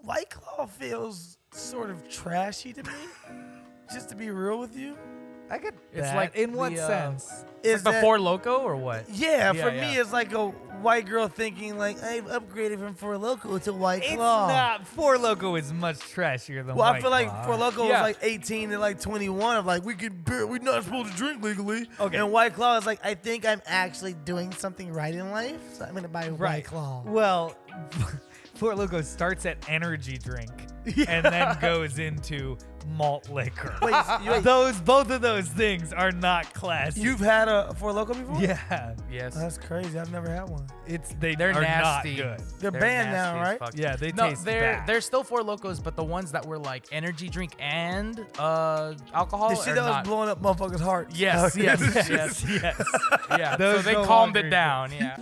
White Claw feels sort of trashy to me. Just to be real with you. I get It's that. like in what the, sense? Is the Four Loko or what? Yeah, Yeah, for yeah. me, it's like a white girl thinking like, I've upgraded from Four Loko to White It's Claw. not. Four Loko is much trashier than Well, White I feel like Claw. Four Loko Yeah. was like 18 to like 21. Of like, we're not supposed to drink legally. Okay. And White Claw is like, I think I'm actually doing something right in life, so I'm gonna buy a White Claw. Well, Four Loko starts at energy drink and then goes into malt liquor. Wait, Both of those things are not classy. you've had a Four Loko before? Yeah, Yes. Oh, that's crazy. I've never had one. They're are nasty. not good. They're banned now, nasty as right? fuck. Yeah, they No, taste they're bad. they're still Four Locos, but the ones that were like energy drink and alcohol The shit are that was not. blowing up motherfuckers' hearts. Yes, yes, yes, yes, yes. yeah. So Those they no calmed longer it down. Yeah.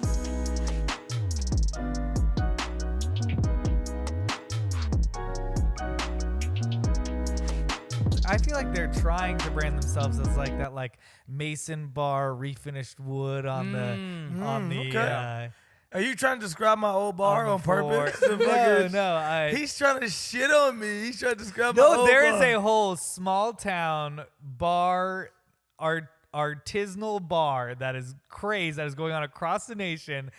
I feel like they're trying to brand themselves as like that, like Mason bar refinished wood on the. okay. Are you trying to describe my old bar on floor. purpose? The No, fucking- no. He's trying to shit on me. He's trying to describe my No, old there bar. is a whole small town bar, artisanal bar that is craze that is going on across the nation.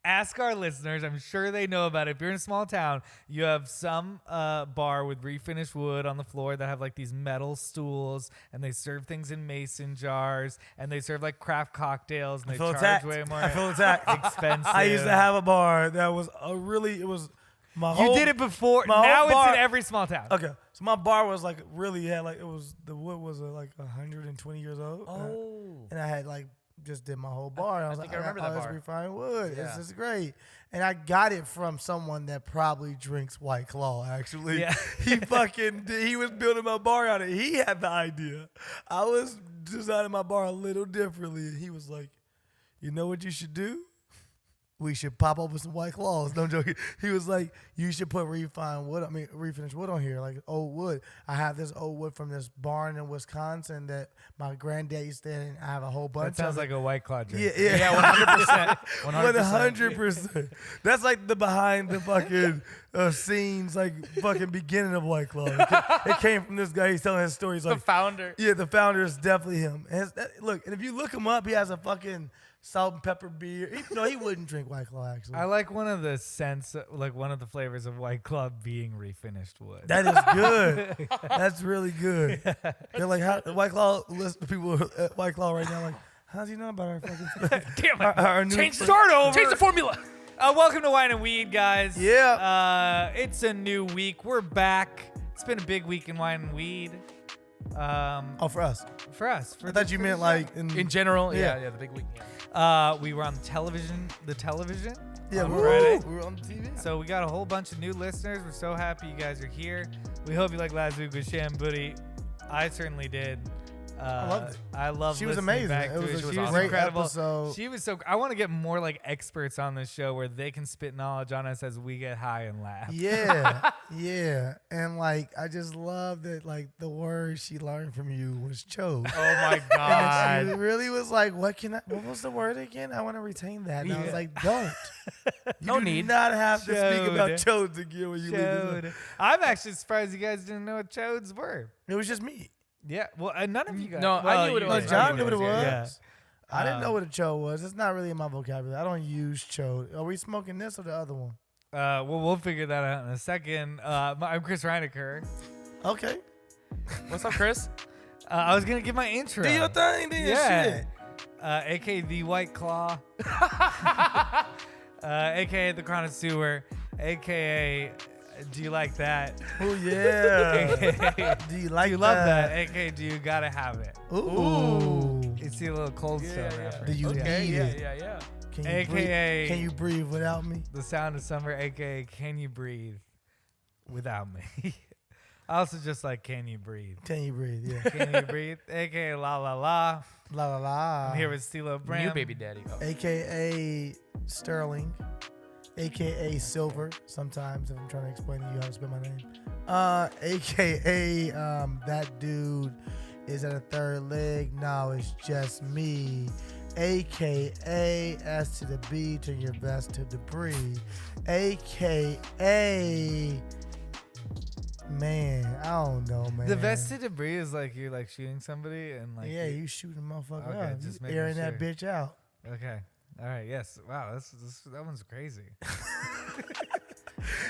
Ask our listeners. I'm sure they know about it. If you're in a small town, you have some bar with refinished wood on the floor that have like these metal stools, and they serve things in mason jars, and they serve like craft cocktails, and they feel charge attacked. way more I feel attacked. expensive. I used to have a bar that was it was my whole. You did it before. my whole Now it's bar- in every small town. Okay, so my bar was like really had like it was the wood was like 120 years old. And I had like just did my whole bar. I was think like, I remember got that all this bar. refined wood. Yeah. This is great. And I got it from someone that probably drinks White Claw. Actually, Yeah. he was building my bar out of it. He had the idea. I was designing my bar a little differently, and he was like, "You know what you should do? We should pop open some White Claws." No joking. He was like, "You should put refinished wood on here, like old wood. I have this old wood from this barn in Wisconsin that my granddad used to, and I have a whole bunch That sounds of like a White Claw drink. Yeah, 100%. 100%. That's like the behind the fucking scenes, like fucking beginning of White Claw. It came from this guy. He's telling his story. He's The like, founder. yeah, the founder is definitely him. And look, and if you look him up, he has a fucking salt and pepper beer. He wouldn't drink White Claw, actually. I like one of the one of the flavors of White Claw being refinished wood. That is good. That's really good. They're like, how, White Claw, listen to people at White Claw right now, like, how's he know about our fucking stuff? Damn it. Our new Change Start over. Change the formula. Welcome to Wine and Weed, guys. Yeah. It's a new week. We're back. It's been a big week in Wine and Weed. Oh, for us. For us. I thought you meant like In general, Yeah. yeah, the big week. Yeah. We were on the television. Yeah, on we Friday. were on the TV. So we got a whole bunch of new listeners. We're so happy you guys are here. We hope you liked last week with Sham Booty. I certainly did. I loved it. I love. She was listening amazing. back It to was a She was great incredible. episode. She was so. I want to get more like experts on this show where they can spit knowledge on us as we get high and laugh. Yeah, yeah, and like I just love that like the word she learned from you was chose. Oh my And god. she really was like, what was the word again? I want to retain that. And I was Yeah. like, don't. No do need. not have to speak about Chode. chodes again when you leave this. Chode. I'm actually surprised you guys didn't know what chodes were. It was just me. Yeah, well, none of you guys. No, I well, knew what it you was. guys John knew knew what it was. Yeah. I didn't know what a chode was. It's not really in my vocabulary. I don't use chode. Are we smoking this or the other one? Well, we'll figure that out in a second. I'm Chris Reinecker. Okay. What's up, Chris? I was gonna give my intro. Do your thing, do your Yeah. shit. AKA the White Claw. AKA the Connoisseur. AKA Do you like that? Oh yeah. AKA Do you like Do you love that? AKA Do you gotta have it? Ooh. You see a little Cold Stone Yeah. reference. Do you Okay, need yeah, it? yeah. Can you AKA breathe? Can you breathe without me? The Sound of Summer, AKA Can You Breathe Without Me? I also just like Can You Breathe? Can you breathe? Yeah. Can You Breathe? AKA La La La. La la la. I'm here with Steelo Bram. New baby daddy. Oh. AKA Sterling, AKA Silver. Sometimes if I'm trying to explain to you how to spell my name. AKA that dude is at a third leg. No, it's just me. AKA S to the B, turn your best to the breathe. AKA Man, I don't know, man. The vested debris is like you're like shooting somebody and like Yeah, you shooting a motherfucker Okay, up. just You making airing that sure. bitch out. Okay. All right. Yes. Wow. That one's crazy.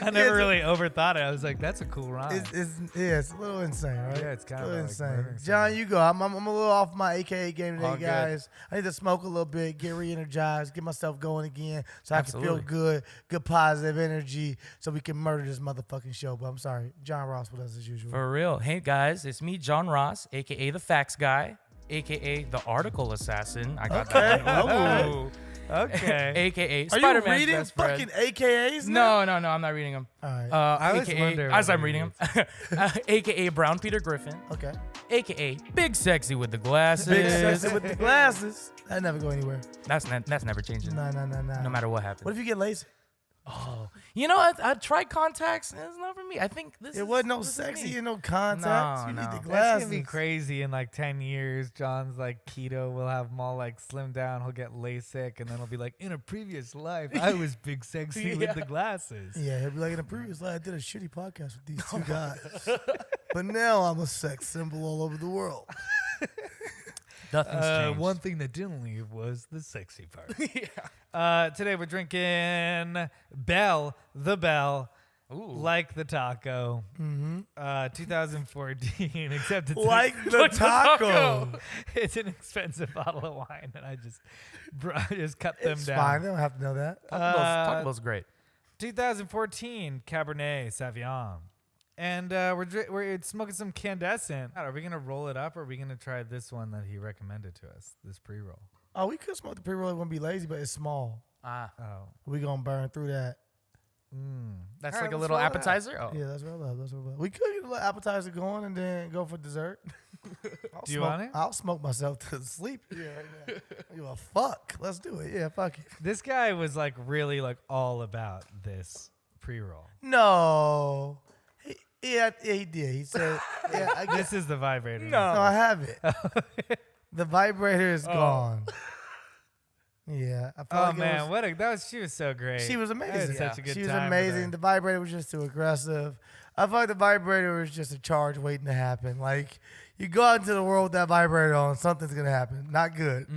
I never really overthought it. I was like, that's a cool rhyme. It's a little insane, right? Yeah, it's kind a of little like insane. murdering John, you go. I'm a little off my AKA game today, All good. guys. I need to smoke a little bit, get re-energized, get myself going again, so I can feel Absolutely. good positive energy, so we can murder this motherfucking show. But I'm sorry, John Ross with us as usual. For real. Hey guys, it's me, John Ros, aka the Facts Guy, aka the Article Assassin. I got that one. Ooh. Okay. aka Are Spider-Man's you reading best friend. fucking AKAs? now? No, I'm not reading them. All right. I always AKA, wonder as what I'm he reading them, aka Brown Peter Griffin, Okay. aka Big Sexy with the glasses. Big sexy with the glasses. That never go anywhere. That's never changing. No. No matter what happens. What if you get lazy? Oh, you know, I tried contacts. And it's not for me. I think this. It wasn't no this is sexy me. and no contacts. No, you no. need the That's That's glasses. gonna be crazy in like 10 years. John's like keto. We'll have them all like slim down. He'll get LASIK, and then he'll be like, in a previous life, I was big sexy with the glasses. Yeah, he'll be like, in the previous life, I did a shitty podcast with these two guys. But now I'm a sex symbol all over the world. Nothing's changed. One thing that didn't leave was the sexy part. Today we're drinking Bell, the Bell, Ooh. like the taco. 2014, except it's Like the Like the taco. taco. it's an expensive bottle of wine, and I just cut them It's down. fine. They don't have to know that. Taco Bell's great. 2014 Cabernet Sauvignon. And we're smoking some Candescent. Are we going to roll it up, or are we going to try this one that he recommended to us, this pre-roll? Oh, we could smoke the pre-roll. It wouldn't be lazy, but it's small. Ah, Oh. We going to burn through that. that's All right, like a let's little roll it up. appetizer. Oh, Yeah, that's what I love. That's what I love. We could get a little appetizer going and then go for dessert. Do you want it? I'll smoke myself to sleep. Yeah, right now. You a fuck? Let's do it. Yeah, fuck it. This guy was like really like all about this pre-roll. No. Yeah, he did. He said, yeah, I guess. This is the vibrator. No, I have it. The vibrator is gone. Yeah. I felt Oh like it man, was- she was so great. she was I had amazing. such a good She was time with amazing. her. The vibrator was just too aggressive. I felt like the vibrator was just a charge waiting to happen. Like, you go out into the world with that vibrator on, something's going to happen. Not good.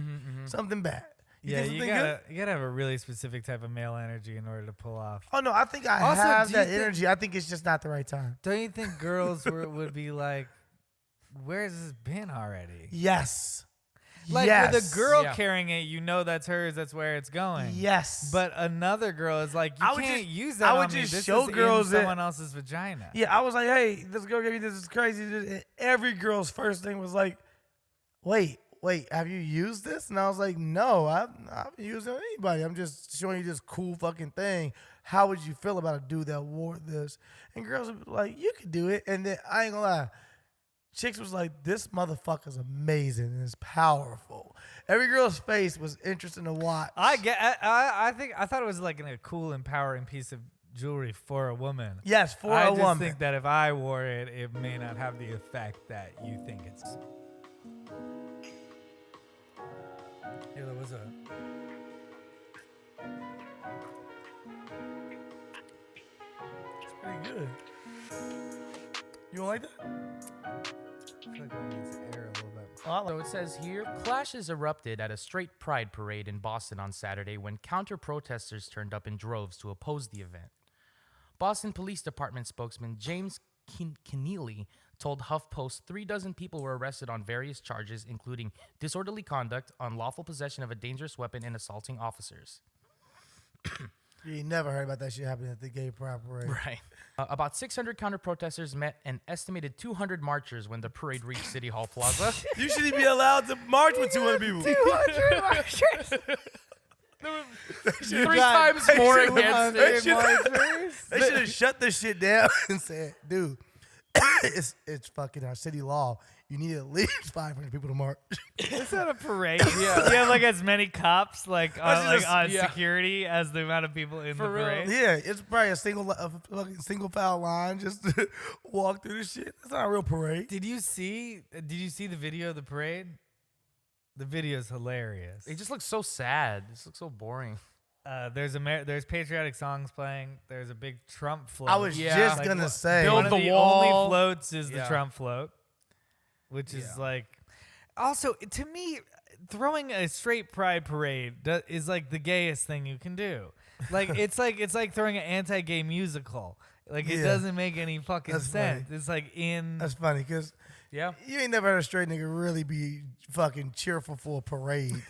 Something bad. Yeah, think you something good? gotta have a really specific type of male energy in order to pull off. Oh, no, I think I Also, have do you that think- energy. I think it's just not the right time. Don't you think girls would be like, where's this been already? Yes. Like yes. with a girl Yeah. carrying it, you know that's hers, that's where it's going. Yes. But another girl is like, you I would can't just- use that I would on me. just This show is girls in that- someone else's vagina. Yeah, I was like, hey, this girl gave me this is crazy. And every girl's first thing was like, wait, have you used this? And I was like, no, I haven't used it on anybody. I'm just showing you this cool fucking thing. How would you feel about a dude that wore this? And girls would be like, you could do it. And then I ain't gonna lie, chicks was like, this motherfucker's amazing and it's powerful. Every girl's face was interesting to watch. I thought it was like a cool, empowering piece of jewelry for a woman. Yes, for I a just woman. think that if I wore it, it may not have the effect that you think it's. Ayla, what's up? It's pretty good. You don't like that? I feel like I need to air a little bit. Oh, I like So it says here, clashes erupted at a straight pride parade in Boston on Saturday when counter-protesters turned up in droves to oppose the event. Boston Police Department spokesman James Keneally told HuffPost 36 people were arrested on various charges, including disorderly conduct, unlawful possession of a dangerous weapon, and assaulting officers. You ain't never heard about that shit happening at the gay pride parade. Right. About 600 counter-protesters met an estimated 200 marchers when the parade reached City Hall Plaza. You shouldn't be allowed to march with 200 people. 200 marchers! Should've Three tried- times they more should've- against they it. should've- They should have shut this shit down and said, dude, it's fucking our city law. You need at least 500 people to march. It's not a parade. Yeah. You have like as many cops like That's on just- security as the amount of people in For the real. parade. Yeah, it's probably a fucking single file line just to walk through this shit. It's not a real parade. Did you see the video of the parade? The video is hilarious. It just looks so sad. This looks so boring. There's patriotic songs playing. There's a big Trump float. I was just gonna say. Build One of the the wall. only floats is the Yeah. Trump float, which is like, also to me, throwing a straight pride parade is like the gayest thing you can do. Like it's like throwing an anti-gay musical. Like it Yeah. doesn't make any fucking That's sense. funny. It's like in That's funny because Yeah. you ain't never heard a straight nigga really be fucking cheerful for a parade.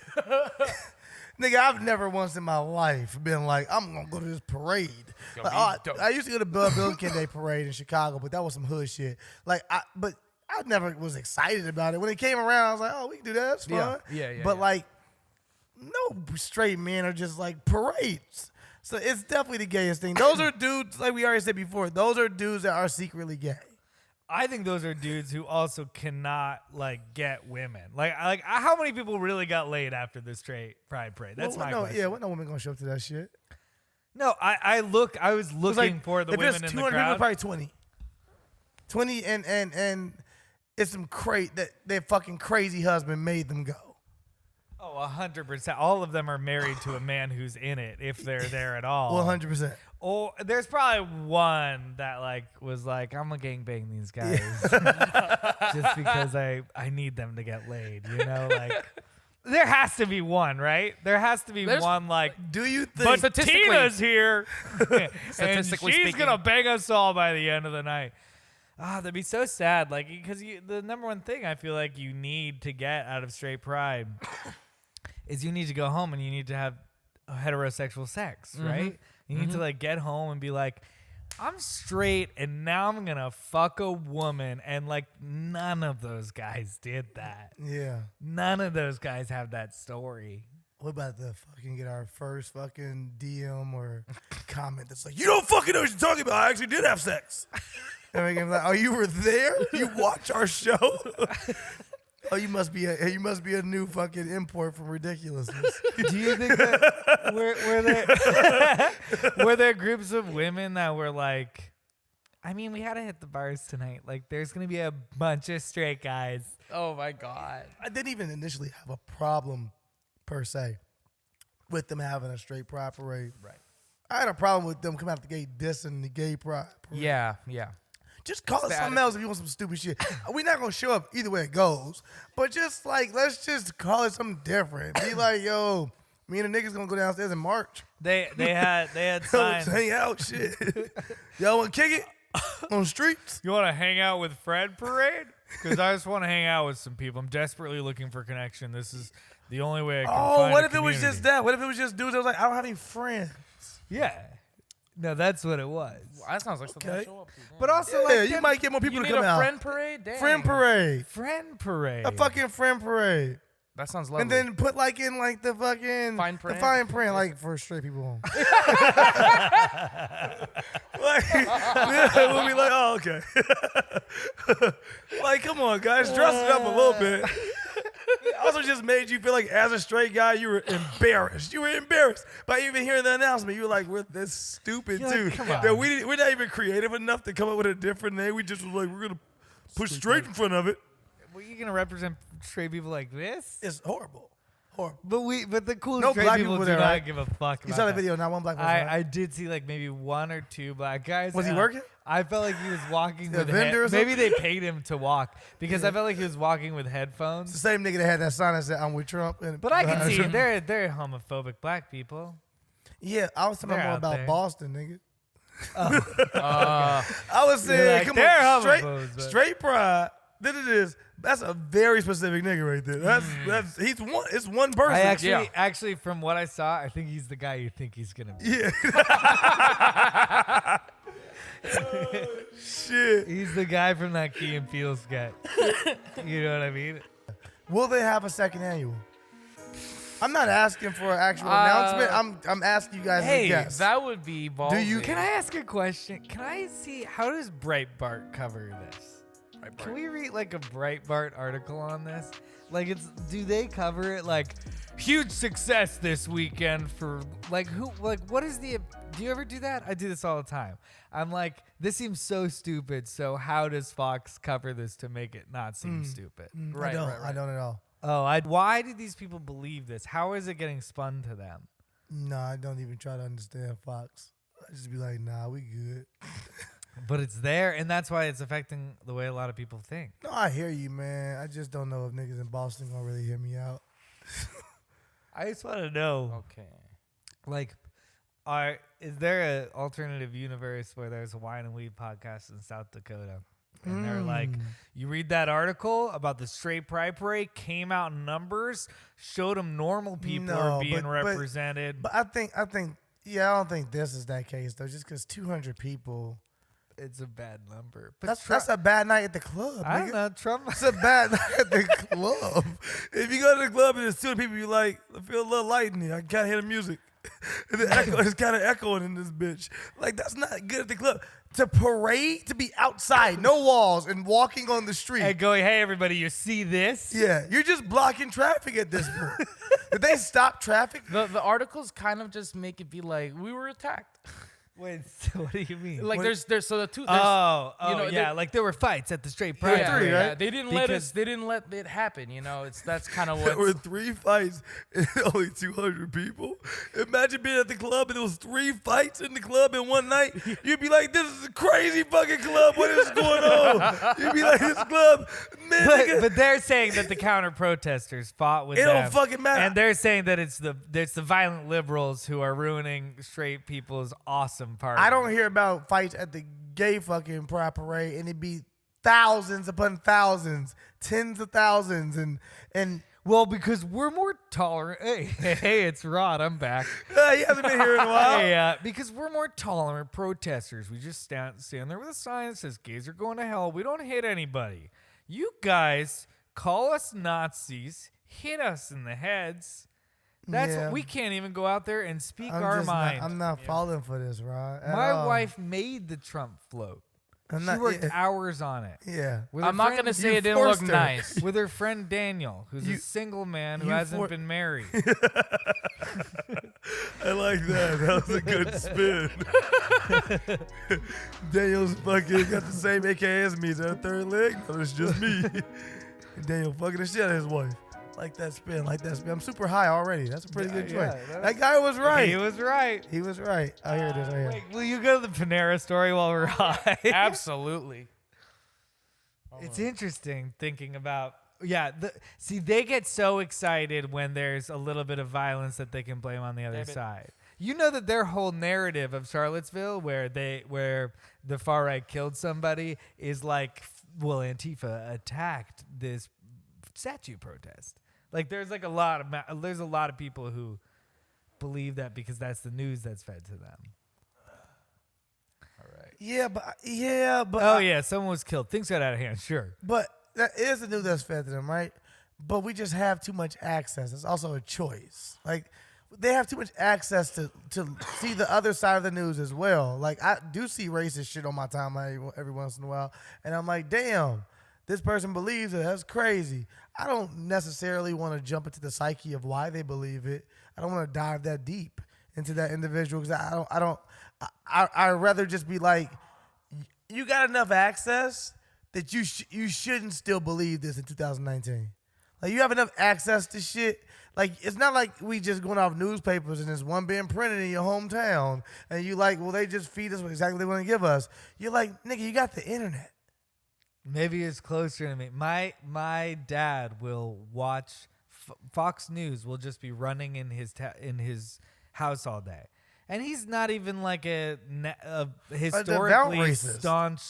Nigga, I've never once in my life been like, I'm gonna go to this parade. Gonna Like, be dope. I used to go to Bill King Day parade in Chicago, but that was some hood shit. Like, but I never was excited about it. When it came around, I was like, oh, we can do that. That's fun. Yeah, But yeah. like, no straight men are just like parades. So it's definitely the gayest thing. Those are dudes, like we already said before, those are dudes that are secretly gay. I think those are dudes who also cannot like get women. Like how many people really got laid after the straight pride parade? That's my question. Yeah, what no woman gonna show up to that shit? No, I was looking It's like, for the if women it's in the 200 people, crowd. probably 20. 20 and it's some that their fucking crazy husband made them go. Oh, 100%. All of them are married to a man who's in it, if they're there at all. 100%. Oh, there's probably one that like was like, I'm gonna gangbang these guys just because I need them to get laid. You know, like there has to be one, right? There has to be There's- one like. Do you think But statistically- Tina's here, and Statistically she's speaking. gonna bang us all by the end of the night. Ah, that'd be so sad. Like, because the number one thing I feel like you need to get out of straight pride is you need to go home and you need to have heterosexual sex, right? You need to like get home and be like, I'm straight and now I'm gonna fuck a woman, and like none of those guys did that. Yeah. None of those guys have that story. What about the fucking get our first fucking DM or comment that's like, you don't fucking know what you're talking about. I actually did have sex. And we're like, oh, you were there? You watch our show? Oh, you must be a new fucking import from ridiculousness. Do you think that were there groups of women that were like, I mean, we had to hit the bars tonight. Like, there's gonna be a bunch of straight guys. Oh my God. I didn't even initially have a problem per se with them having a straight pride parade. Right. I had a problem with them coming out the gate dissing the gay pride parade. Yeah. Yeah. Just call it Static. something else if you want some stupid shit. We're not gonna show up either way it goes. But just like, let's just call it something different. Be like, yo, me and the niggas gonna go downstairs and march. They had signs. Hang out, shit. Y'all wanna kick it on the streets? You want to hang out with Fred Parade? Because I just want to hang out with some people. I'm desperately looking for connection. This is the only way I can Oh, find what a if it was community. just that? What if it was just dudes that was like, I don't have any friends? Yeah. No, that's what it was. That sounds like something Okay. to show up to. But also, Yeah, like, you them- might get more people You to need come a out. friend parade? Dang. Friend parade. Friend Parade. A fucking friend parade. That sounds lovely. And then put like in like the fucking Fine the print? fine print, like for straight people only. Like, we'll be like, oh, okay. Like, come on, guys, dress it up a little bit. It also just made you feel like, as a straight guy, you were embarrassed. You were embarrassed by even hearing the announcement. You were like, we're this stupid, You're too. like, come on. That we're not even creative enough to come up with a different name. We just was like, we're going to put straight in front of it. Were you gonna represent straight people like this? It's horrible. Horrible. But the cool No straight black people people do there, not right? give a fuck. You about saw the that. video, not one black person. right? I did see like maybe one or two black guys. Was he and working? I felt like he was walking A with vendor or maybe something? they paid him to walk because I felt like he was walking with It's the headphones. same nigga that had that sign that said, I'm with Trump. And But I can see Trump. they're homophobic black people. Yeah, I was talking They're more out about there. Boston, nigga. Uh, I was You're saying, like, come they're on, homophobes, but- straight pride. That's a very specific nigga right there. That's he's one. It's one person. I Yeah. actually from what I saw, I think he's the guy you think he's gonna be. yeah. Shit. He's the guy from that Key and Peele sketch. You know what I mean? Will they have a second annual? I'm not asking for an actual announcement. I'm asking you guys hey, to guess. that would be ballsy. Do you- Can I ask a question? Can I see how does Breitbart cover this? Can we read like a Breitbart article on this? Like, do they cover it like huge success this weekend for like who? Like, what is the? Do you ever do that? I do this all the time. I'm like, this seems so stupid. So how does Fox cover this to make it not seem stupid? I Right, don't. right, right. I don't at all. Oh, why do these people believe this? How is it getting spun to them? No, I don't even try to understand Fox. I just be like, nah, we good. But it's there, and that's why it's affecting the way a lot of people think. No, I hear you, man. I just don't know if niggas in Boston gonna really hear me out. I just want to know, Okay. like, is there an alternative universe where there's a wine and weed podcast in South Dakota? And they're like, you read that article about the straight pride parade, came out in numbers, showed them normal people are being represented. But I think, yeah, I don't think this is that case though. Just because 200 people, It's a bad number. But that's a bad night at the club. I nigga. don't know. Trump. It's a bad night at the club. If you go to the club and there's 200 people, you like, I feel a little light in here. I can't hear the music. And the echo is kind of echoing in this bitch. Like, that's not good at the club. To parade, to be outside, no walls, and walking on the street. And going, hey, everybody, you see this? Yeah, you're just blocking traffic at this point. Did they stop traffic? The articles kind of just make it be like we were attacked. Wait, so what do you mean? Like there's so the two. Oh, you know, yeah, like there were fights at the straight pride. Yeah, three, yeah. right? They didn't let it happen. You know, that's kind of There what. were 3 fights and only 200 people. Imagine being at the club and there was 3 fights in the club in one night. You'd be like, this is a crazy fucking club. What is going on? You'd be like, this club, man, nigga. But they're saying that the counter protesters fought with It them. don't fucking matter. And they're saying that it's the violent liberals who are ruining straight people's awesome party. I don't hear about fights at the gay fucking pride parade, and it'd be thousands upon thousands, tens of thousands, and Well, because we're more tolerant. Hey, it's Rod. I'm back. he hasn't been here in a while. Hey, because we're more tolerant protesters. We just stand there with a sign that says gays are going to hell. We don't hit anybody. You guys call us Nazis, hit us in the heads. That's Yeah. what, we can't even go out there and speak I'm our just mind. I'm not falling for this, Rod. at My all. wife made the Trump float. I'm She not- worked yeah. hours on it. Yeah. With her I'm not friend- gonna say you it didn't look forced her. nice. with her friend Daniel, who's a single man who you hasn't for- been married. I like that. That was a good spin. Daniel's fucking got the same AKA as me. Is that a third leg? No, it's just me. Daniel fucking the shit out of his wife. Like that spin. I'm super high already. That's a pretty good choice. yeah, that guy was right. He was right. He was right. Oh, here it is right here. Wait, will you go to the Panera story while we're high? Absolutely. It's interesting thinking about. Yeah, see, they get so excited when there's a little bit of violence that they can blame on the other side. You know that their whole narrative of Charlottesville, where the far right killed somebody, is like, well, Antifa attacked this statue protest. Like, there's like a lot of people who believe that because that's the news that's fed to them. Yeah, but Oh yeah, someone was killed. Things got out of hand. Sure. But that is the news that's fed to them, right? But we just have too much access. It's also a choice. Like, they have too much access to see the other side of the news as well. Like, I do see racist shit on my timeline every once in a while, and I'm like, damn, this person believes it. That's crazy. I don't necessarily want to jump into the psyche of why they believe it. I don't want to dive that deep into that individual because I'd rather just be like, you got enough access that you shouldn't still believe this in 2019. Like, you have enough access to shit. Like, it's not like we just going off newspapers and there's one being printed in your hometown and you like, well, they just feed us what exactly they want to give us. You're like, nigga, you got the internet. Maybe it's closer to me. My dad will watch Fox News. Will just be running in his house all day, and he's not even like a historically racist. staunch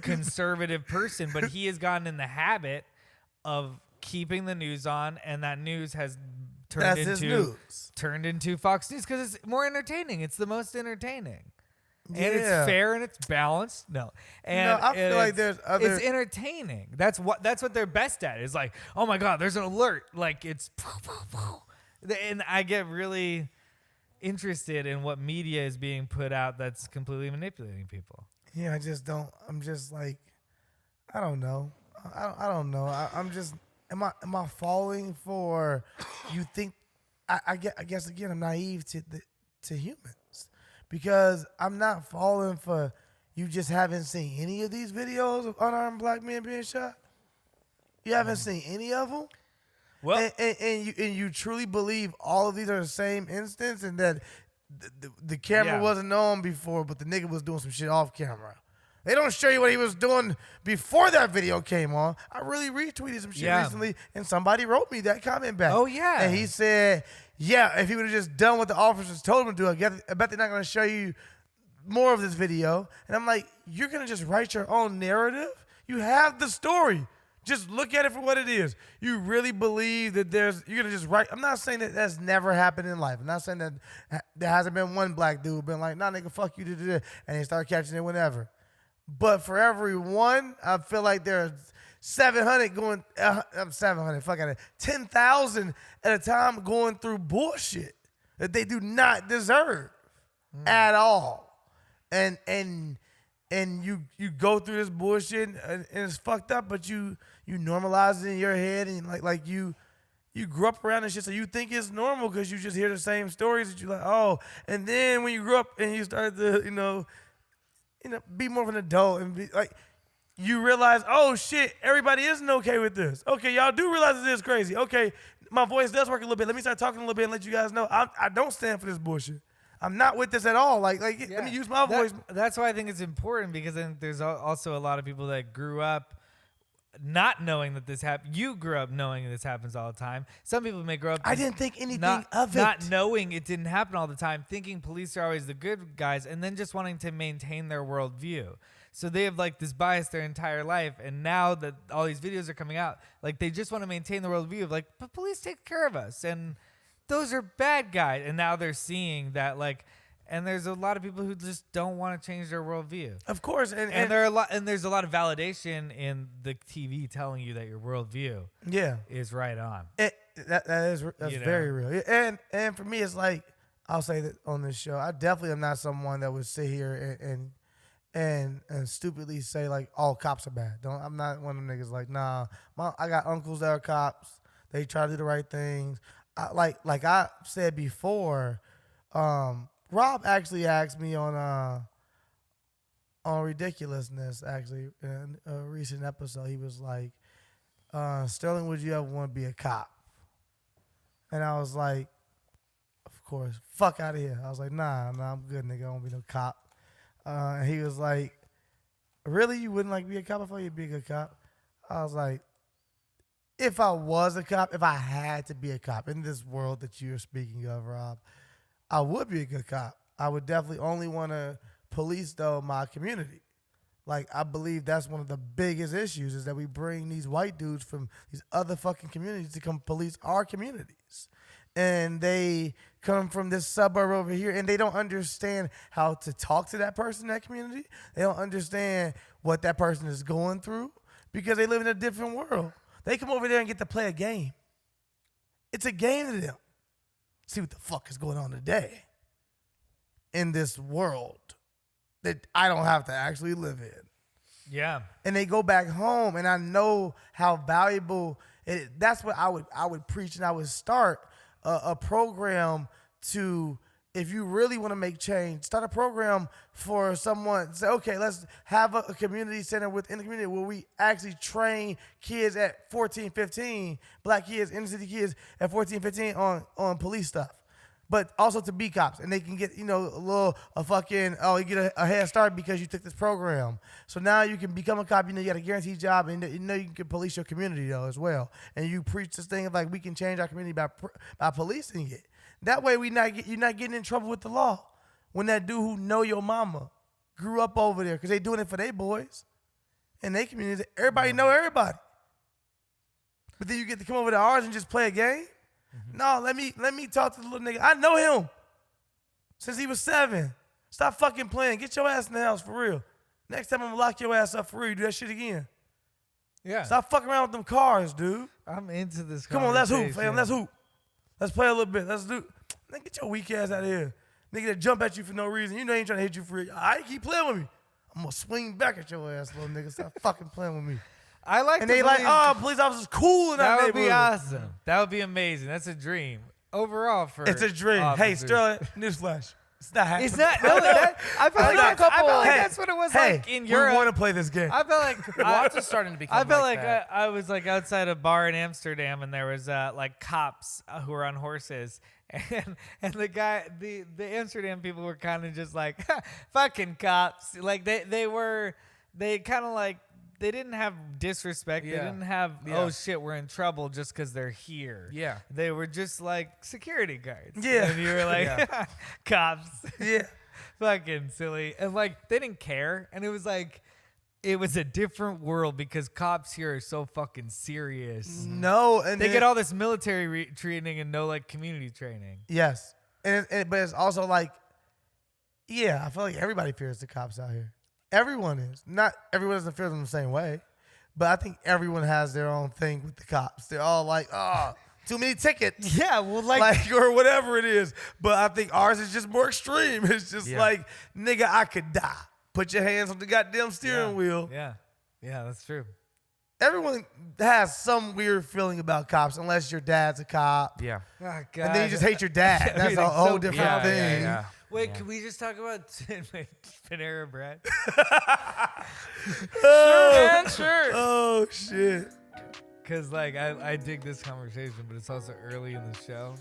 conservative person, but he has gotten in the habit of keeping the news on, and that news has That's his news. turned into Fox News because it's more entertaining. It's the most entertaining. And Yeah. it's fair and it's balanced. No, and I feel like there's other. it's entertaining. That's what they're best at. Is like, oh my god, there's an alert. Like it's, and I get really interested in what media is being put out that's completely manipulating people. Yeah, I just don't. I'm just like, I don't know. I don't know. I'm just. Am I falling for? You think? I guess again, I'm naive to humans. Because I'm not falling for you just haven't seen any of these videos of unarmed black men being shot? You haven't seen any of them? Well, and you truly believe all of these are the same instance, and that the camera wasn't on before, but the nigga was doing some shit off camera. They don't show you what he was doing before that video came on. I really retweeted some shit recently, and somebody wrote me that comment back. Oh, yeah. And he said, yeah, if he would have just done what the officers told him to do, I bet they're not going to show you more of this video. And I'm like, you're going to just write your own narrative? You have the story. Just look at it for what it is. You really believe that you're going to just write. I'm not saying that that's never happened in life. I'm not saying that there hasn't been one black dude been like, nah, nigga, fuck you, and they start catching it whenever. But for every one, I feel like there's 700 going, 700, fuck out of 10,000 at a time going through bullshit that they do not deserve at all. And you go through this bullshit and it's fucked up, but you normalize it in your head, and like you grew up around this shit, so you think it's normal because you just hear the same stories that you're like, oh. And then when you grew up and you started to, be more of an adult and be like, you realize, oh shit, everybody isn't okay with this. Okay, y'all do realize this is crazy. Okay, my voice does work a little bit. Let me start talking a little bit and let you guys know I don't stand for this bullshit. I'm not with this at all. Let me use my voice. That's why I think it's important, because then there's also a lot of people that grew up not knowing that this happens. You grew up knowing this happens all the time. Some people may grow up. I didn't think anything of it. Not knowing it didn't happen all the time, thinking police are always the good guys, and then just wanting to maintain their worldview. So they have this bias their entire life, and now that all these videos are coming out, they just want to maintain the worldview of but police take care of us, and those are bad guys. And now they're seeing that and there's a lot of people who just don't want to change their worldview. Of course, and there's a lot of validation in the TV telling you that your worldview is right on. That's very real. And for me, it's I'll say that on this show, I definitely am not someone that would sit here and stupidly say all cops are bad. I'm not one of them niggas nah. I got uncles that are cops. They try to do the right things. Like I said before, Rob actually asked me on Ridiculousness, actually, in a recent episode. He was like, Sterling, would you ever want to be a cop? And I was like, of course, fuck out of here. I was like, nah, I'm good, nigga. I don't want to be no cop. And he was like, really? You wouldn't be a cop? I thought you'd be a good cop. I was like, if I was a cop, if I had to be a cop in this world that you're speaking of, Rob, I would be a good cop. I would definitely only want to police, though, my community. I believe that's one of the biggest issues, is that we bring these white dudes from these other fucking communities to come police our communities. And they come from this suburb over here, and they don't understand how to talk to that person in that community. They don't understand what that person is going through, because they live in a different world. They come over there and get to play a game. It's a game to them. See what the fuck is going on today in this world that I don't have to actually live in. Yeah. And they go back home, and I know how valuable it. That's what I would preach, and I would start a program to, if you really want to make change, start a program for someone. Say, okay, let's have a community center within the community where we actually train kids at 14, 15, black kids, inner city kids at 14, 15 on police stuff. But also to be cops, and they can get, you get a head start because you took this program. So now you can become a cop. You got a guaranteed job, and you can police your community though as well. And you preach this thing of we can change our community by policing it. That way you're not getting in trouble with the law. When that dude who know your mama grew up over there, because they doing it for their boys and their community. Everybody know everybody. But then you get to come over to ours and just play a game. Mm-hmm. No, let me talk to the little nigga. I know him since he was 7. Stop fucking playing. Get your ass in the house for real. Next time I'm gonna lock your ass up for real. You do that shit again. Yeah. Stop fucking around with them cars, dude. I'm into this. Come on, let's hoop, fam. Let's hoop. Let's play a little bit. Let's do. Nigga, get your weak ass out of here. Nigga that jump at you for no reason. You know he ain't trying to hit you for it. All right, keep playing with me. I'm gonna swing back at your ass, little nigga. Stop fucking playing with me. I like. And they police officers cool in our neighborhood. That would be awesome. That would be amazing. That's a dream. Overall, for it's a dream. officers. Hey, Sterling, newsflash. It's not happening. It's not. No, I felt like that's what it was like in Europe. We want to play this game. I felt like Watts is starting to become. I felt like that. I was like outside a bar in Amsterdam, and there was like cops who were on horses, and the Amsterdam people were kind of just like fucking cops. Like they kind of like. They didn't have disrespect. Yeah. They didn't have, Yeah. oh shit, we're in trouble just because they're here. Yeah. They were just like security guards. Yeah. And you were like, cops. Yeah. Fucking silly. And like, they didn't care. And it was like, it was a different world because cops here are so fucking serious. No, and They then- get all this military training and no like community training. Yes, and but it's also like, yeah, I feel like everybody fears the cops out here. Everyone is. Not everyone doesn't fear them the same way, but I think everyone has their own thing with the cops. They're all like, oh, too many tickets. Yeah, well, Like, or whatever it is. But I think ours is just more extreme. It's just Yeah. like, nigga, I could die. Put your hands on the goddamn steering wheel. Yeah, that's true. Everyone has some weird feeling about cops, unless your dad's a cop. Yeah. Oh, God. And then you just hate your dad. That's a Everything's whole so different bad. thing. Yeah. Wait, Yeah. can we just talk about Panera Bread? Man, sure. Oh, shit. Because, like, I dig this conversation, but it's also early in the show.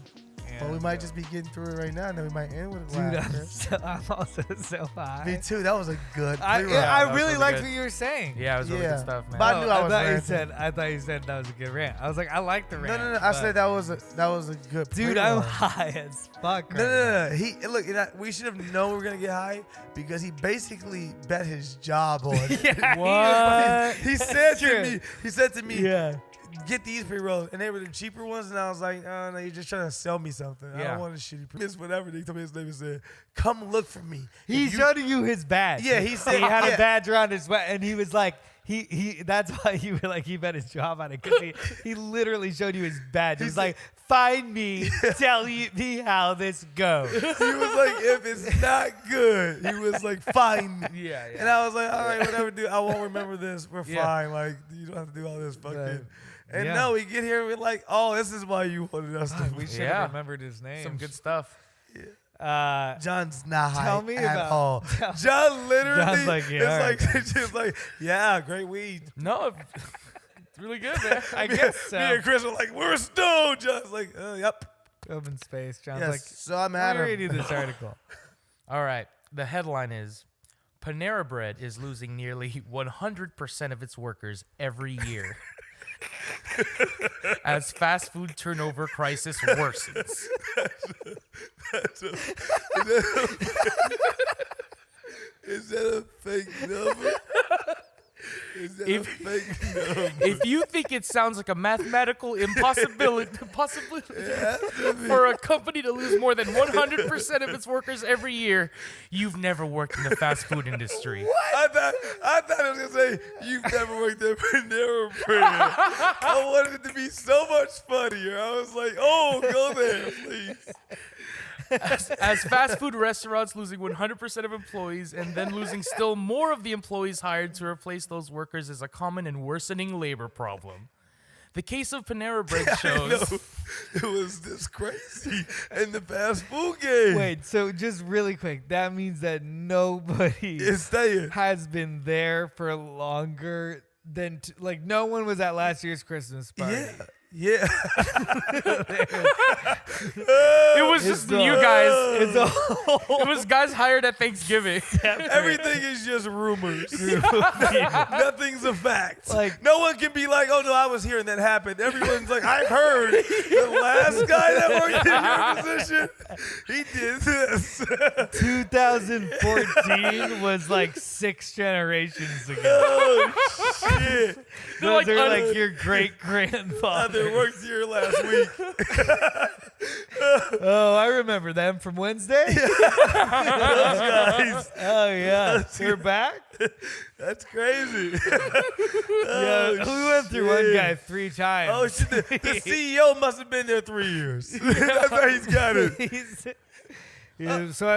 And, Well, we might just be getting through it right now, and then we might end with a Dude, laugh. I'm also so high. Me too. That was a good I pre-roll. that was really really liked good. what you were saying. Yeah, it was really Yeah. good stuff, man. But I knew I was ranting. I thought you said that was a good rant. I was like, I like the rant. No. I said that was a good Dude, pre-roll. I'm high as fuck. No. He look. We should have known we were gonna get high because he basically bet his job on it. Yeah, What? He said to True. me. He said to me. Yeah. Get these pre-rolls, and they were the cheaper ones, and I was like, oh, no, you're just trying to sell me something. I Yeah. don't want a shitty pre. Whatever. They told me his name and said, come look for me. He If you- showed you his badge. Yeah, he said- he had yeah. a badge around his sweat, and he was like, he. That's why you were like, he bet his job on it because he literally showed you his badge. He was like, find me, tell me how this goes. He was like, if it's not good, he was like, find me. Yeah. And I was like, all right, whatever, dude. I won't remember this. We're Yeah. fine. Like, you don't have to do all this fucking. Right. And Yeah. no, we get here, we're like, oh, this is why you wanted us to. We should Yeah. have remembered his name. Some good stuff. John's not high Tell me at about- all. John literally John's like, yeah, is all right, like, just like, yeah, great weed. No, it's really good, man. I guess so. Me and Chris were like, we're stoned. John's like, yep. Open space. John's Yes. like, So I'm let at me him. read you this article. All right. The headline is Panera Bread is losing nearly 100% of its workers every year as fast food turnover crisis worsens. Is that a fake number? Is that a fake number? If you think it sounds like a mathematical impossibility for a company to lose more than 100% of its workers every year, you've never worked in the fast food industry. I thought it was gonna say you've never worked at Panera Bread. I wanted it to be so much funnier. I was like, oh, go there, please. As fast food restaurants losing 100% of employees and then losing still more of the employees hired to replace those workers is a common and worsening labor problem. The case of Panera Bread No, shows... it was this crazy in the fast food game. Wait, so just really quick, that means that nobody It's staying. has been there for longer than like no one was at last year's Christmas party. Yeah. It was just you guys. It's a It was guys hired at Thanksgiving. Everything is just rumors. Nothing's a fact. Like- no one can be like, oh no, I was here and that happened. Everyone's like, I heard the last guy that worked in your position, he did this. 2014 was like 6 generations ago. Oh shit. Those like are un- like your great grandfather. They worked here last week. Oh, I remember them from Wednesday. Those guys. Oh yeah, we're back. That's crazy. Yeah, we went through one shit. guy 3 times. Oh shit, the CEO must have been there 3 years. That's how he's got it. Yeah, so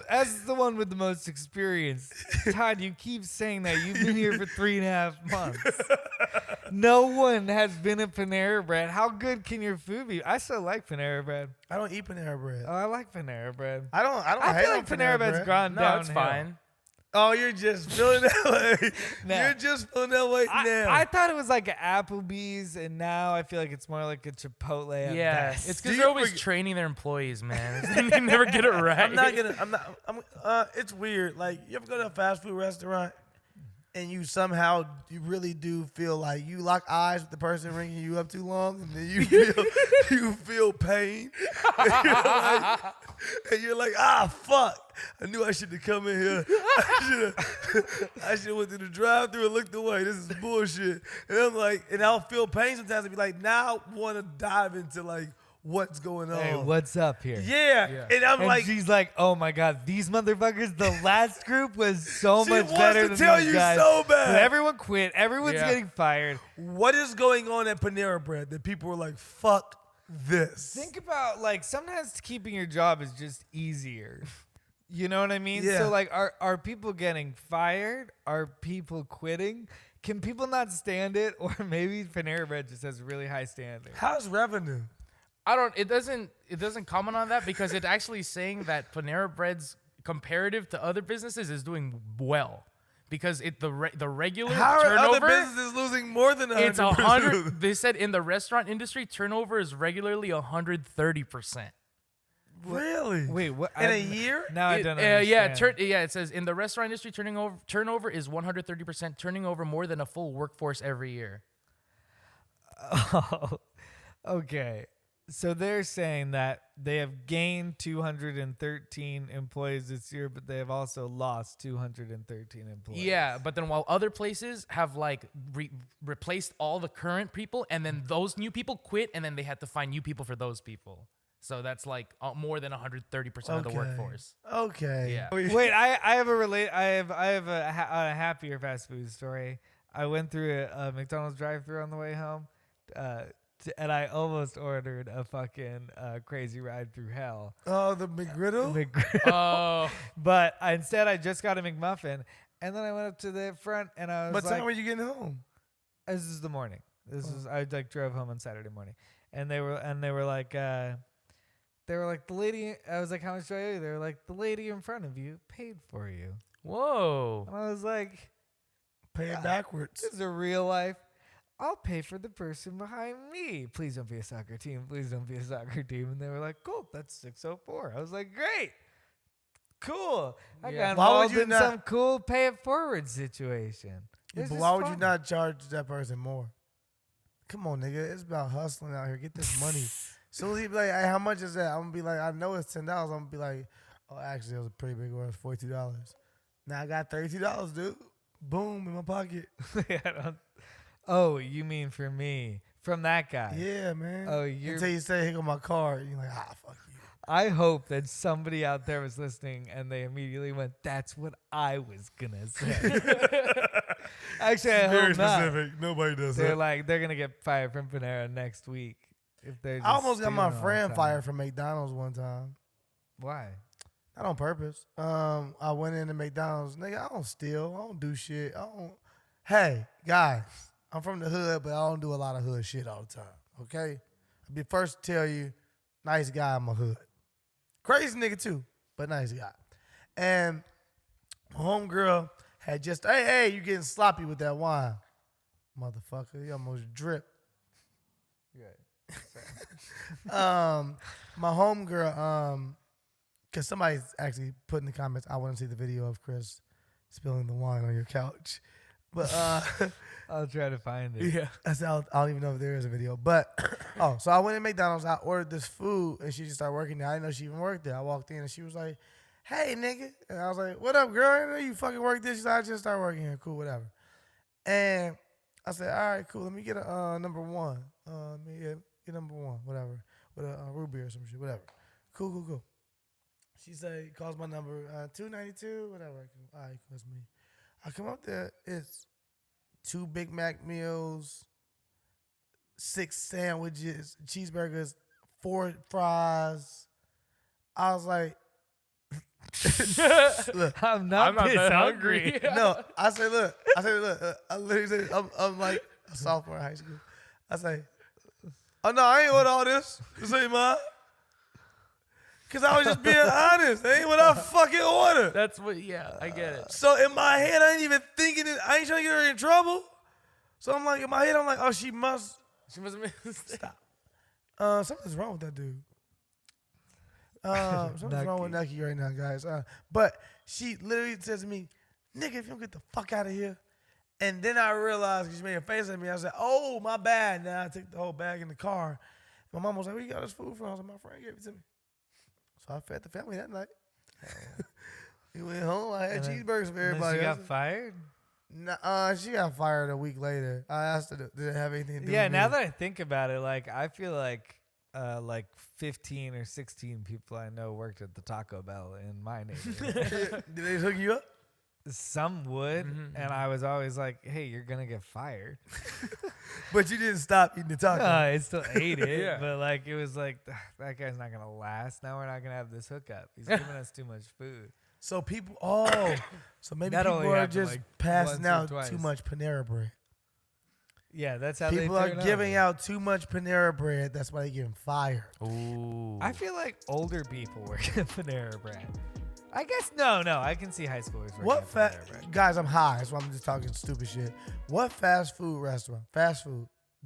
as the one with the most experience, Todd, you keep saying that you've been here for 3.5 months. No one has been at Panera Bread. How good can your food be? I still like Panera Bread. I don't eat Panera Bread. Oh, I like Panera Bread. I don't I hate feel on like Panera Bread's bread. gone No, downhill. it's fine. Oh, you're just feeling that way. Nah. You're just feeling that way now. I thought it was like an Applebee's, and now I feel like it's more like a Chipotle. At Yeah, best. it's Do because you they're always forget- training their employees, man. They never get it right. It's weird. Like, you ever go to a fast food restaurant and you really do feel like you lock eyes with the person ringing you up too long, and then you feel pain. And you're like, fuck. I knew I should have come in here. I should have went to the drive-thru and looked away. This is bullshit. And I'm like, and I'll feel pain sometimes and be like, now I want to dive into like what's going on. Hey, what's up here? Yeah. And I'm And like, she's like, oh my God, these motherfuckers, the last group was so She much wants better to than tell these you guys. so bad. But everyone quit. Everyone's Yeah. getting fired. what is going on at Panera Bread that people were like, fuck this? Think about like sometimes keeping your job is just easier. You know what I mean? Yeah. So like are people getting fired? Are people quitting? Can people not stand it? Or maybe Panera Bread just has really high standards. How's revenue? It doesn't comment on that because it's actually saying that Panera Bread's comparative to other businesses is doing well because the regular How are turnover other businesses losing more than 100%? it's 100. They said in the restaurant industry turnover is regularly 130%. Really? Wait, what? In a year? Now I don't understand. It says in the restaurant industry turnover is 130%, turning over more than a full workforce every year. Oh, okay. So they're saying that they have gained 213 employees this year, but they have also lost 213 employees. Yeah, but then while other places have like replaced all the current people, and then those new people quit, and then they had to find new people for those people. So that's like more than 130% of the Okay. workforce. Okay. Yeah. Wait, I have a happier fast food story. I went through a McDonald's drive-thru on the way home, and I almost ordered a fucking crazy ride through hell. Oh, the McGriddle? Oh, But instead, I just got a McMuffin, and then I went up to the front, and I was What like, time were you getting home? "This is the morning. I like drove home on Saturday morning," and they were like, the lady. I was like, "How much do I owe you?" They were like, "The lady in front of you paid for you," whoa. and I was like, Pay it backwards. "This is a real life. I'll pay for the person behind me. Please don't be a soccer team. Please don't be a soccer team." And they were like, "Cool, that's 604." I was like, "Great, cool." I Yeah. got Why would involved you in not- some cool pay it forward situation. Yeah, This but is why would you fun. not charge that person more? Come on, nigga. It's about hustling out here. Get this money. Soon as he be like, hey, how much is that? I'm going to be like, I know it's $10. I'm going to be like, oh, actually, it was a pretty big one. It was $42. Now I got $32, dude. Boom, in my pocket. Oh, you mean for me? From that guy? Yeah, man. Oh, you're. Until you say, here go my card. You're like, fuck you. I hope that somebody out there was listening and they immediately went, "That's what I was gonna say." Actually, I Very hope not. specific. Nobody does They're that. like, they're gonna get fired from Panera next week if they're. I almost got my stealing all the friend time. fired from McDonald's one time. Why? Not on purpose. I went into McDonald's. Nigga, I don't steal. I don't do shit. Hey, guys, I'm from the hood, but I don't do a lot of hood shit all the time. Okay? I'll be first to tell you, nice guy in my hood. Crazy nigga too, but nice guy. And my homegirl had just, hey, you getting sloppy with that wine. Motherfucker, you almost drip. My homegirl, because somebody's actually put in the comments, I want to see the video of Chris spilling the wine on your couch. But I'll try to find it. I said, I don't even know if there is a video. But, so I went to McDonald's, I ordered this food, and she just started working there. I didn't know she even worked there. I walked in, and she was like, hey, nigga. And I was like, what up, girl? I didn't know you fucking work this. She's like, I just started working here. Cool, whatever. And I said, all right, cool. Let me get a number one. Let me get number one, whatever. With a ruby or some shit, whatever. Cool. She said, calls my number, 292, whatever. All right, that's me. I come up there, it's 2 Big Mac meals, 6 sandwiches, cheeseburgers, 4 fries. I was like, Look, I'm not this that hungry. no, I say, look. I literally say, I'm like a sophomore in high school. I say, oh no, I ain't with all this. This ain't mine. Cause I was just being honest. That ain't what I fucking ordered. That's what. Yeah, I get it. So in my head, I ain't even thinking it. I ain't trying to get her in trouble. So I'm like, in my head, I'm like, oh, she must. She must have been. Stop. Something's wrong with that dude. Something's wrong with Nucky right now, guys. But she literally says to me, nigga, if you don't get the fuck out of here. And then I realized, 'cause she made a face at me, I said, oh, my bad. Now I took the whole bag in the car. My mom was like, where you got this food from? I was like, my friend gave it to me. So I fed the family that night. We went home. I had cheeseburgers for everybody. She else. got fired? Nah, she got fired a week later. I asked her, did it have anything to do Yeah, with now me? that I think about it, like I feel like 15 or 16 people I know worked at the Taco Bell in my neighborhood. Did they hook you up? Some would, Mm-hmm. and I was always like, hey, you're going to get fired. But you didn't stop eating the taco. No, I still ate it, Yeah. but like it was like, that guy's not going to last. Now we're not going to have this hookup. He's giving us too much food. So people, so maybe That people only are happened, just like, passing once or out twice. too much Panera Bread. Yeah, that's how People they are turn giving up. out too much Panera Bread. That's why they getting fired. Ooh. I feel like older people work at Panera Bread. I guess no. I can see high schoolers working What at Panera Bread. guys? I'm high, so I'm just talking stupid shit. What fast food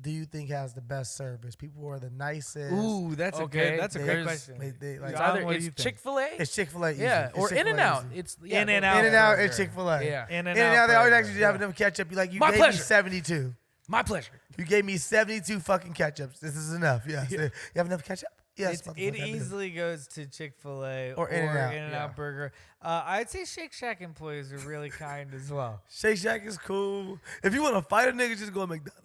do you think has the best service? People who are the nicest. Ooh, that's Okay, a great there's- question. They like It's John, either what do you it's think? Chick-fil-A. it's Chick-fil-A. Easy. Yeah, It's or Chick-fil-A In-N-Out. easy. It's yeah, In-N-Out. In-N-out burger. and Chick-fil-A. Yeah. In-N-out, they always burger, actually have yeah. enough ketchup. You My gave me pleasure. 72. My pleasure. You gave me 72 fucking ketchups. This is enough. Yes. You have enough ketchup? Yes. It motherfucker, I do. easily goes to Chick-fil-A Or In-N-Out. In-N-Out Yeah. Burger. I'd say Shake Shack employees are really kind as well. Shake Shack is cool. If you want to fight a nigga, just go to McDonald's.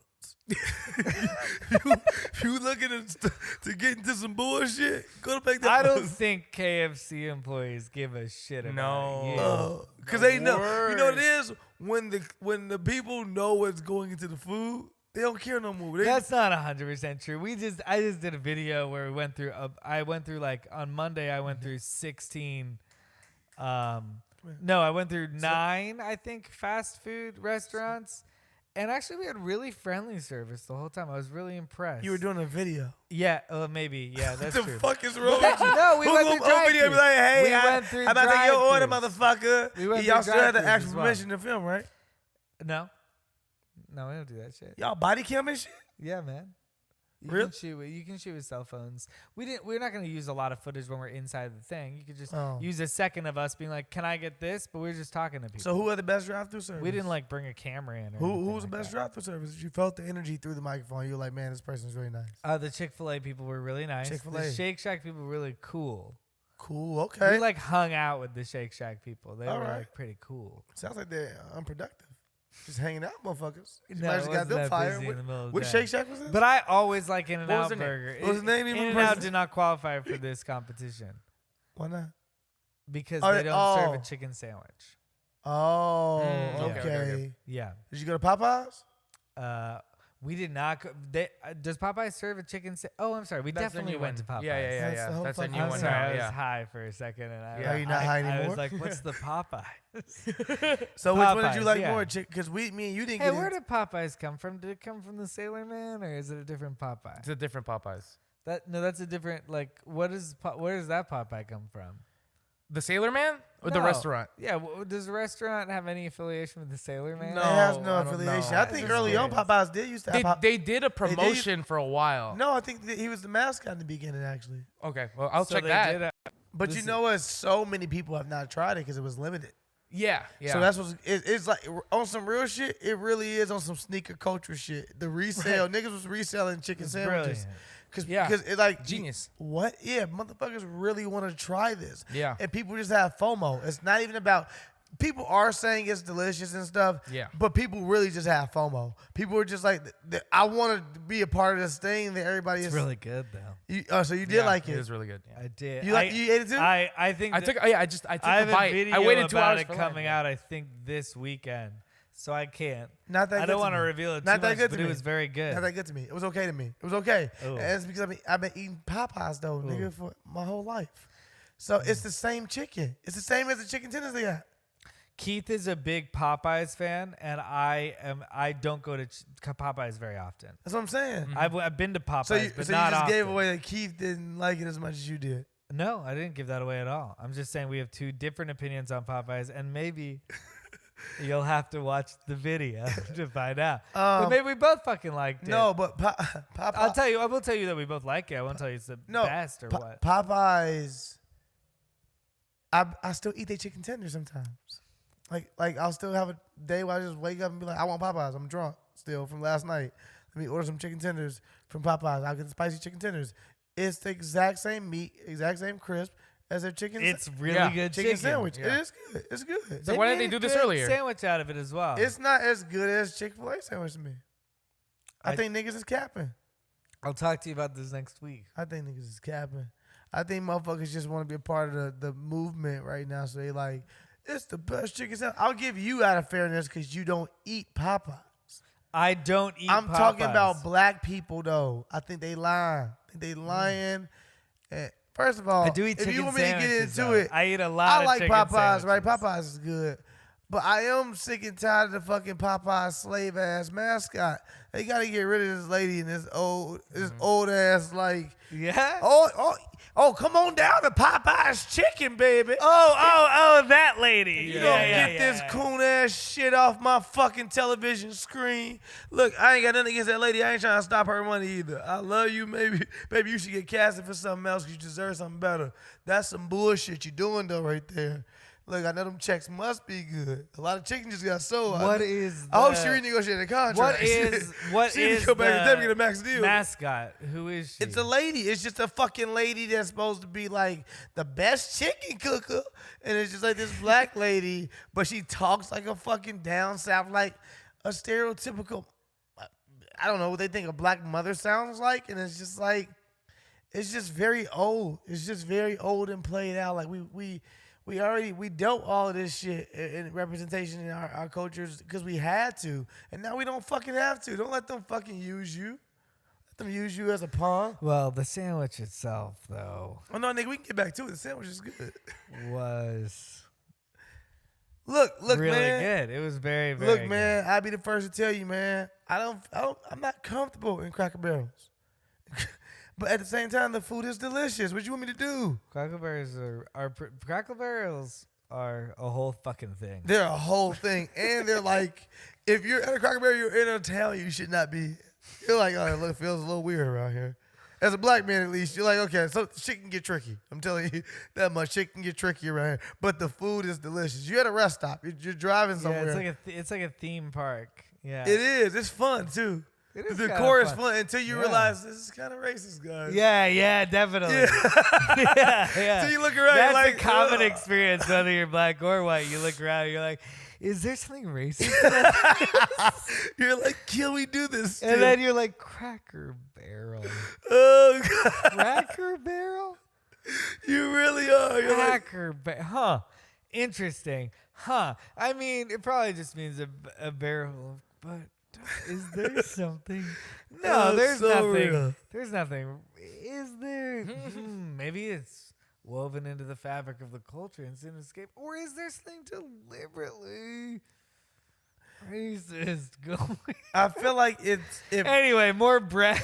if you looking to get into some bullshit, go to McDonald's. I don't think KFC employees give a shit about No. you. Because they know. You know what it is? When the people know what's going into the food, they don't care no more. They, That's not 100% true. I just did a video where we went through. Like on Monday, I went through 16. No, I went through 9. I think fast food restaurants, and actually we had really friendly service the whole time. I was really impressed. you were doing a video. Yeah, maybe. Yeah, that's What the true. fuck is wrong? No, we Who went gonna through open video and be like, hey, We went through I'm about to take your order, drive-thrus. motherfucker. We went Y'all through still had to drive-thrus ask as for well. permission to film, right? No, we don't do that shit. Y'all body cam and shit? Yeah, man. You Really? can shoot with cell phones. We're not gonna use a lot of footage when we're inside the thing. You could just Oh. use a second of us being like, "Can I get this?" But we're just talking to people. So who had the best drive-through service? We didn't like bring a camera in. Or Who anything was the like best that. drive-through service? You felt the energy through the microphone. You were like, man, this person's really nice. The Chick-fil-A people were really nice. Chick-fil-A. The Shake Shack people were really cool. Cool. Okay. We like hung out with the Shake Shack people. They All were right. like pretty cool. Sounds like they're unproductive. Just hanging out, motherfuckers. You No, might it just got wasn't them that fired. busy in the middle of the Which day. Shake Shack was this? But I always like In-N-Out was their name? Burger. What was the name even? In-N-Out Person? did not qualify for this competition Why not? because Oh, they don't serve oh. a chicken sandwich. Oh, okay, okay. Yeah. Did you go to Popeyes? We did not. Does Popeyes serve a chicken? Oh, I'm sorry. We That's the definitely new went one. to Popeyes. Yeah. That's the whole That's a fucking new I'm one sorry. now. I was Yeah. high for a second, and Yeah. Are you not high I anymore? was like, "What's the Popeyes?" So which one did you Popeyes, like yeah. more? Because me and you didn't Hey, get where into did Popeyes come from? Did it come from the Sailor Man, or is it a different Popeye? It's a different Popeyes. That's a different. Like, where does that Popeye come from? The Sailor Man or the No. restaurant? Yeah, does the restaurant have any affiliation with the Sailor Man? No. It has I no don't affiliation. know. I think That's early on weird. Popeyes did used to have They did a promotion for a while. No, I think that he was the mascot in the beginning, actually. Okay, well I'll So check they that. did But you This- know what? So many people have not tried it because it was limited. Yeah. So that's it's like on some real shit. It really is on some sneaker culture shit. The resale niggas was reselling chicken It's sandwiches brilliant. because it like Genius. What? Yeah, motherfuckers really want to try this. Yeah. and people just have FOMO. It's not even about. People are saying it's delicious and stuff. Yeah. but people really just have FOMO. People are just like, I want to be a part of this thing that everybody It's is. really good though. So you did like It it. was really good. I did. You ate it too? I think I that- took. Oh, yeah, I took I a have a bite. video I waited 2 about hours it for coming lunch. out. I think this weekend, so I can't. Not that I good don't to want to me. reveal it Not too that much, good but to it me. was very good. Not that good to me. It was okay to me. It was okay. Ooh. And it's because I've been eating Popeyes though, nigga, for my whole life. So it's the same chicken. It's the same as the chicken tenders they got. Keith is a big Popeyes fan, and I don't go to Popeyes very often. That's what I'm saying. I've been to Popeyes, So you, but so not you just often. gave away that Keith didn't like it as much as you did. No, I didn't give that away at all. I'm just saying we have two different opinions on Popeyes, and maybe you'll have to watch the video to find out. But maybe we both fucking liked it. No, but I will tell you that we both like it. I won't tell you it's the best or what. Popeyes, I still eat their chicken tenders sometimes. Like I'll still have a day where I just wake up and be like, I want Popeyes. I'm drunk still from last night. Let me order some chicken tenders from Popeyes. I'll get the spicy chicken tenders. It's the exact same meat, exact same crisp as their chicken. It's really good chicken sandwich. Yeah. It is good. It's good. So why didn't they made do a this good earlier? Sandwich out of it as well. It's not as good as Chick-fil-A sandwich to me. I think niggas is capping. I'll talk to you about this next week. I think niggas is capping. I think motherfuckers just want to be a part of the movement right now. So they like, it's the best chicken sandwich. I'll give you out of fairness because you don't eat Popeyes. I don't eat I'm Popeyes. talking about black people though. I think they lying. And first of all, I do eat if chicken you want me to get sandwiches, into though. it, I eat a lot I of like chicken Popeyes, right? sandwiches. Popeyes is good. But I am sick and tired of the fucking Popeyes slave ass mascot. They gotta get rid of this lady and this old ass like Yeah? oh come on down to Popeyes chicken, baby. Oh, that lady. You don't get this coon ass shit off my fucking television screen. Look, I ain't got nothing against that lady. I ain't trying to stop her money either. I love you, maybe you should get casted for something else because you deserve something better. That's some bullshit you doing though right there. Look, I know them checks must be good. A lot of chicken just got sold. What is I hope the- she renegotiated the contract. What she need is to go back to the them and get a max deal. mascot? Who is she? It's a lady. It's just a fucking lady that's supposed to be like the best chicken cooker. And it's just like this black lady, but she talks like a fucking down south, like a stereotypical, I don't know what they think a black mother sounds like. And it's just like, it's just very old. It's just very old and played out. Like we dealt all of this shit in representation in our cultures because we had to. And now we don't fucking have to. Don't let them fucking use you. Them use you as a pawn. Well, the sandwich itself, though, Oh no, nigga, we can get back to it. The sandwich is good. was Look, really man. good. It was very, very Look, man. I'll be the first to tell you, man. I'm not comfortable in Cracker Barrels. But at the same time, the food is delicious. What you want me to do? Cracker Barrels Cracker Barrels are a whole fucking thing. They're a whole thing, and they're like, if you're at a Cracker Barrel, you're in a town you should not be. You're like, oh, look, it feels a little weird around here. As a black man, at least, you're like, okay, so shit can get tricky. I'm telling you that much. Shit can get tricky around here. But the food is delicious. You're at a rest stop. You're driving somewhere. Yeah, it's like a theme park. Yeah, It is. It's fun, too. It is The kinda decor is fun. fun until you realize this is kind of racist, guys. Yeah, definitely. Yeah. So you look around, That's you're like, a common ugh. experience, whether you're black or white. You look around, you're like, is there something racist? You're like, can we do this? And then you're like, Cracker Barrel. Oh, God. Cracker Barrel? You really are. You're like, Cracker Barrel. Huh. Interesting. Huh. I mean, it probably just means a barrel, but is there something? No, Oh, there's so nothing. real. There's nothing. Is there? Maybe it's woven into the fabric of the culture and sin escape, or is there something deliberately racist going? I feel like it's. Anyway, more bread.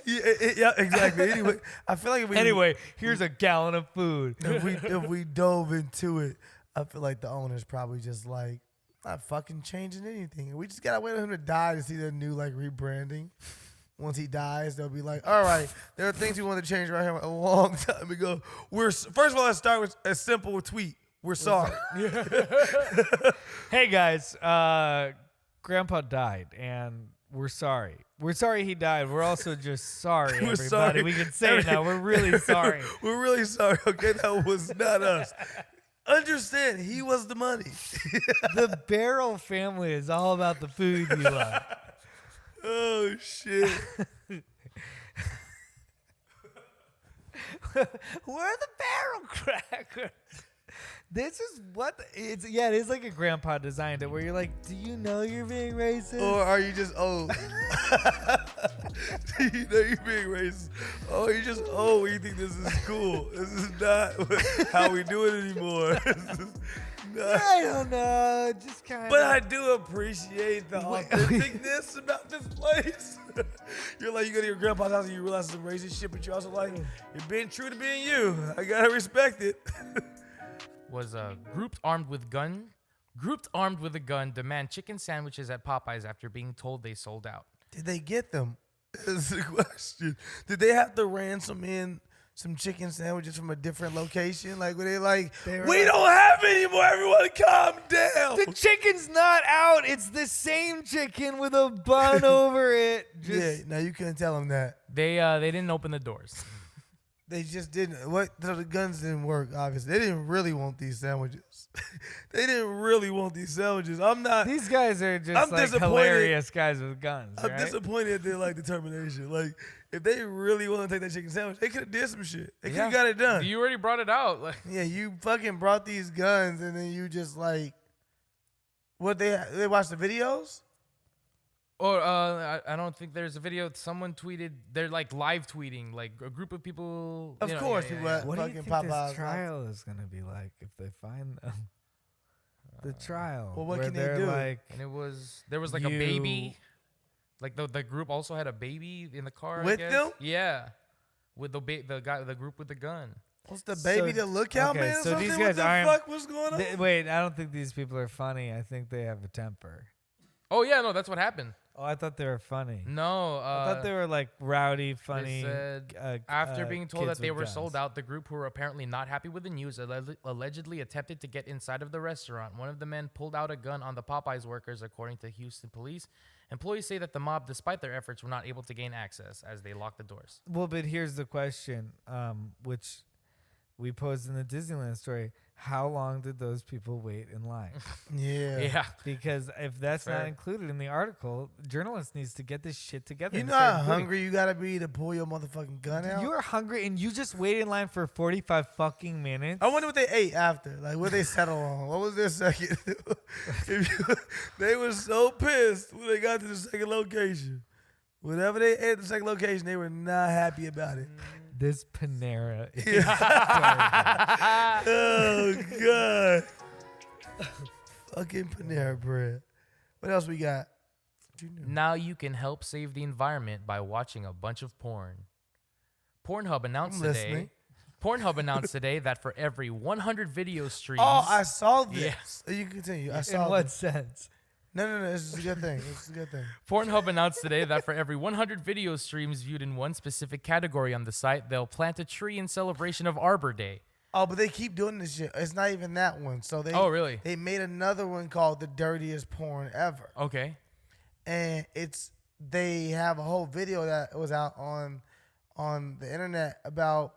Yeah, exactly. Anyway, I feel like Anyway, here's a gallon of food. if we dove into it, I feel like the owner's probably just like, not fucking changing anything. We just gotta wait for him to die to see their new like rebranding. Once he dies, they'll be like, all right, there are things we want to change right here a long time ago. First of all, let's start with a simple tweet. We're sorry. Hey guys, Grandpa died, and we're sorry. We're sorry he died. We're also just sorry, We're everybody. sorry. We can say it now. We're really sorry. We're really sorry. Okay, that was not us. Understand, he was the money. The Barrel family is all about the food you love. Oh shit. We're the Barrel Crackers. This is what it's. Yeah, it is like a grandpa designed it, where you're like, do you know you're being racist? Or are you just old? Do you know you're being racist? Oh, you're just old when you think this is cool. This is not how we do it anymore. I don't know. Just kind of. But I do appreciate the authenticness about this place. You're like, you go to your grandpa's house and you realize some racist shit, but you're also like, you're being true to being you. I gotta respect it. Was grouped armed with a gun demand chicken sandwiches at Popeyes after being told they sold out. Did they get them? That's the question. Did they have to ransom in some chicken sandwiches from a different location? Like, were they like, we don't have any more, everyone calm down. The chicken's not out. It's the same chicken with a bun over it. Yeah, no, you couldn't tell them that. They didn't open the doors. They just didn't. So the guns didn't work, obviously. They didn't really want these sandwiches. They didn't really want these sandwiches. I'm not. These guys are just I'm like disappointed. hilarious guys with guns. I'm right? disappointed at their like determination. Like, if they really want to take that chicken sandwich, they could have did some shit. They could have got it done. You already brought it out. Like, Yeah, you fucking brought these guns and then you just like, what they watched the videos? or I don't think there's a video. Someone tweeted. They're like live tweeting, like a group of people. Of course, people at What do you fucking think Popeyes. this trial is gonna be like if they find them? The trial. Well, what where can they they're do? Like, And there was like a baby. Like the group also had a baby in the car. With I guess. them? Yeah, with the group with the gun. What's the baby So- to lookout okay, man? Or so these something? guys what the aren't- fuck was going on? wait, I don't think these people are funny. I think they have a temper. Oh yeah, no, that's what happened. Oh, I thought they were funny. No, I thought they were like rowdy, funny. They said after being told kids that they with were guns. sold out, the group, who were apparently not happy with the news, allegedly attempted to get inside of the restaurant. One of the men pulled out a gun on the Popeyes workers, according to Houston police. Employees say that the mob, despite their efforts, were not able to gain access as they locked the doors. Well, but here's the question, which we posed in the Disneyland story. How long did those people wait in line? Yeah. Yeah. Because if that's not Fair. included in the article, journalists needs to get this shit together. You and know start how including- hungry you gotta be to pull your motherfucking gun out? You're hungry and you just wait in line for 45 fucking minutes. I wonder what they ate after. Like, what they settle on? What was their second? They were so pissed when they got to the second location. Whatever they ate at the second location, they were not happy about it. This Panera is Oh, God. Fucking Panera Bread. What else we got? Now you can help save the environment by watching a bunch of porn. Pornhub announced I'm today. listening. Pornhub announced today that for every 100 video streams. Oh, I saw this. Yes. You can continue. I in saw what this. sense? No. This is a good thing. This is a good thing. Pornhub announced today that for every 100 video streams viewed in one specific category on the site, they'll plant a tree in celebration of Arbor Day. Oh, but they keep doing this shit. It's not even that one. So they. Oh, really? They made another one called "The Dirtiest Porn Ever," Okay. and they have a whole video that was out on the internet about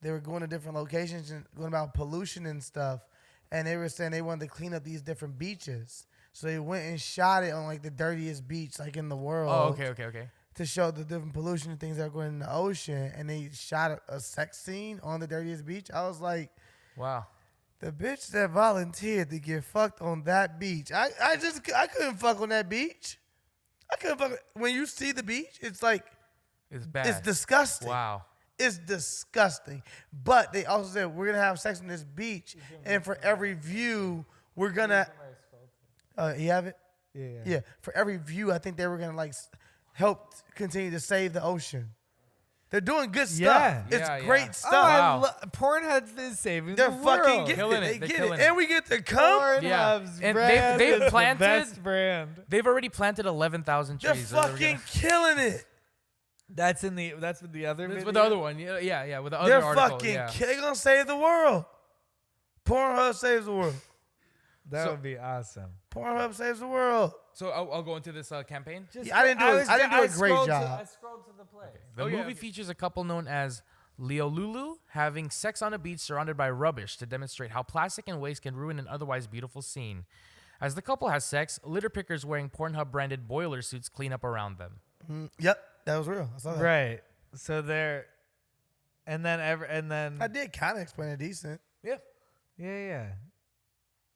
they were going to different locations and going about pollution and stuff, and they were saying they wanted to clean up these different beaches. So they went and shot it on like the dirtiest beach like in the world. Oh, okay. To show the different pollution and things that are going in the ocean, and they shot a sex scene on the dirtiest beach. I was like, Wow. the bitch that volunteered to get fucked on that beach. I couldn't fuck on that beach. I couldn't fuck. When you see the beach, it's like It's bad. it's disgusting. Wow. It's disgusting. But they also said we're gonna have sex on this beach, and for every view, we're gonna. You have it? Yeah. For every view, I think they were gonna like help continue to save the ocean. They're doing good stuff. Yeah. It's Yeah, great yeah. stuff. Wow. Pornhub is saving They're the fucking world. gifted. Killing it. They They're get killing it. it. And we get to come. Yeah. Pornhub's And brand they've is planted- the best brand. They've already planted 11,000 They're trees. fucking killing it. That's with the other. That's video? with the other one. Yeah. With the other They're article. fucking Yeah. they're gonna save the world. Pornhub saves the world. That would be awesome. Pornhub saves the world. So I'll go into this campaign. Yeah, I didn't do a great job. I scrolled to the play. The movie features a couple known as Leolulu having sex on a beach surrounded by rubbish to demonstrate how plastic and waste can ruin an otherwise beautiful scene. As the couple has sex, litter pickers wearing Pornhub branded boiler suits clean up around them. Yep, that was real. I saw that. Right. So they're, and then I did kind of explain it decent. Yeah. Yeah.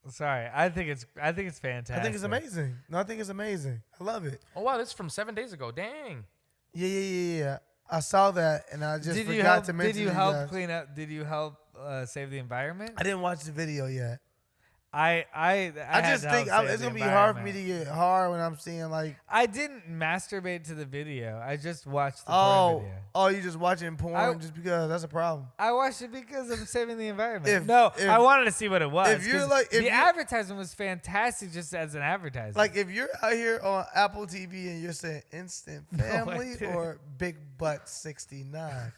Sorry, I think it's fantastic. I think it's amazing. No, I think it's amazing. I love it. Oh wow, this is from 7 days ago. Dang. Yeah. I saw that and I just forgot to mention. Did you to help guys. clean up? Did you help save the environment? I didn't watch the video yet. I just think it's gonna be hard for me to get hard when I'm seeing like. I didn't masturbate to the video. I just watched the porn video. Oh, you just watching porn just because that's a problem. I watched it because I'm saving the environment. If I wanted to see what it was. If you're like, the advertisement was fantastic, just as an advertisement. Like if you're out here on Apple TV and you're saying Instant Family or Big Butt 69.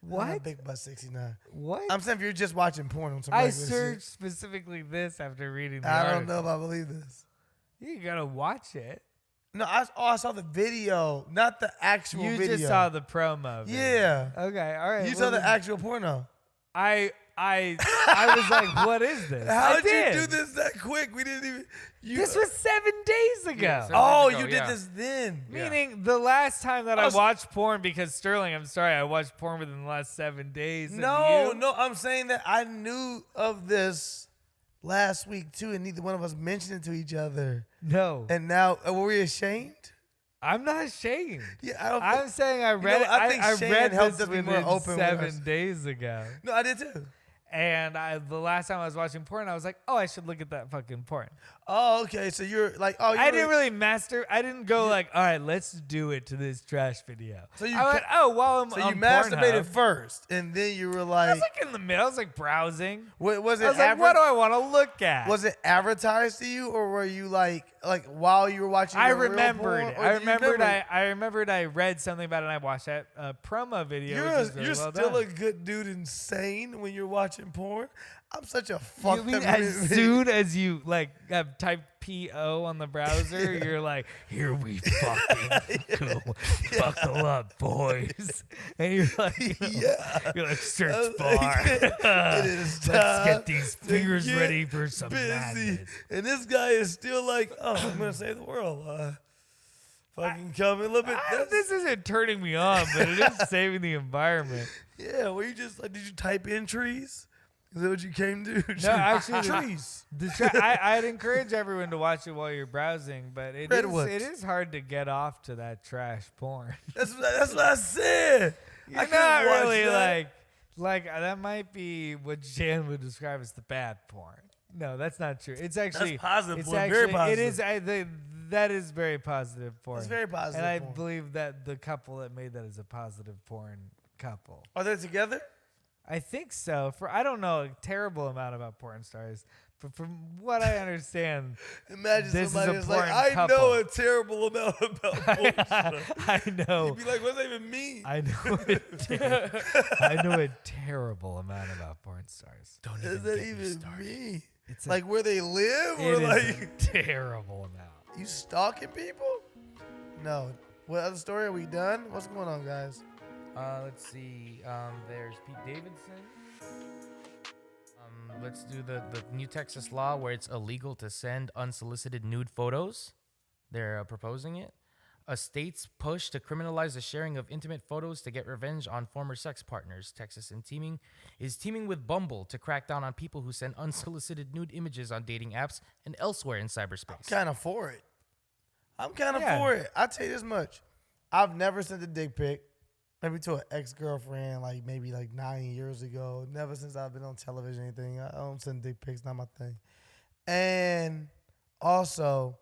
What? Big Butt 69. What? I'm saying if you're just watching porn on some I regular searched shit. specifically this after reading the I article. don't know if I believe this. You gotta watch it. No, I saw the video, not the actual video. You just saw the promo. Video. Yeah. Okay. All right. You saw the actual porno. I was like, what is this? How did you do this that quick? We didn't even. This was 7 days ago. Yeah, 7 Oh, days ago, you did this then. Meaning the last time that I watched porn, because Sterling, I'm sorry, I watched porn within the last 7 days. No, I'm saying that I knew of this last week too, and neither one of us mentioned it to each other. No. And now, were we ashamed? I'm not ashamed. Yeah, I'm saying I read it. I think I Shane read helped this us be more within open with us. 7 days ago. No, I did too. And the last time I was watching porn, I was like, oh, I should look at that fucking porn. Oh, okay. So you're like, oh, I didn't really I didn't go like, all right, let's do it to this trash video. So you I went, oh, while I'm So on you masturbated Pornhub. first, and then you were I like, was like in the middle. I was like browsing. was it? I was like, what do I want to look at? Was it advertised to you, or were you like while you were watching? I the real remembered. porn, or I do you remembered. remember? I remembered. I read something about it. And I watched that promo video. You're well still done. a good dude, insane when you're watching porn. I'm such a You fucked mean up. as soon as you like have typed PO on the browser, you're like, here we fucking go, buckle up, boys, and you're like, you're like search bar. It is Let's get time these to fingers get ready for some busy. madness. And this guy is still like, oh, I'm gonna save the world. Fucking coming a little bit. This isn't turning me on, but it is saving the environment. Yeah, were you just like, did you type in trees? Is that what you came to? No, actually, trees. I'd encourage everyone to watch it while you're browsing, but it is hard to get off to that trash porn. That's what I said. You're not really like that might be what Jan would describe as the bad porn. No, that's not true. It's actually That's positive it's porn. actually, Very positive. It is. That is very positive porn. It's very positive and I porn. believe that the couple that made that is a positive porn couple. Are they together? I think so. I don't know a terrible amount about porn stars, but from what I understand, Imagine this somebody is a is like, porn I couple. know a terrible amount about porn stars. I know. You'd be like, what does that even mean? I know a terrible amount about porn stars. Don't What does even that get me even started. mean? It's Like where they live, it or is like a terrible amount. you stalking people? No. What other story? Are we done? What's going on, guys? Let's see. There's Pete Davidson. Let's do the new Texas law where it's illegal to send unsolicited nude photos. They're proposing it. A state's push to criminalize the sharing of intimate photos to get revenge on former sex partners. Texas is teaming with Bumble to crack down on people who send unsolicited nude images on dating apps and elsewhere in cyberspace. Kind of for it. I'm kind of for it. I'll tell you this much. I've never sent a dick pic. Maybe to an ex-girlfriend, maybe 9 years ago. Never since I've been on television or anything. I don't send dick pics, not my thing. And also,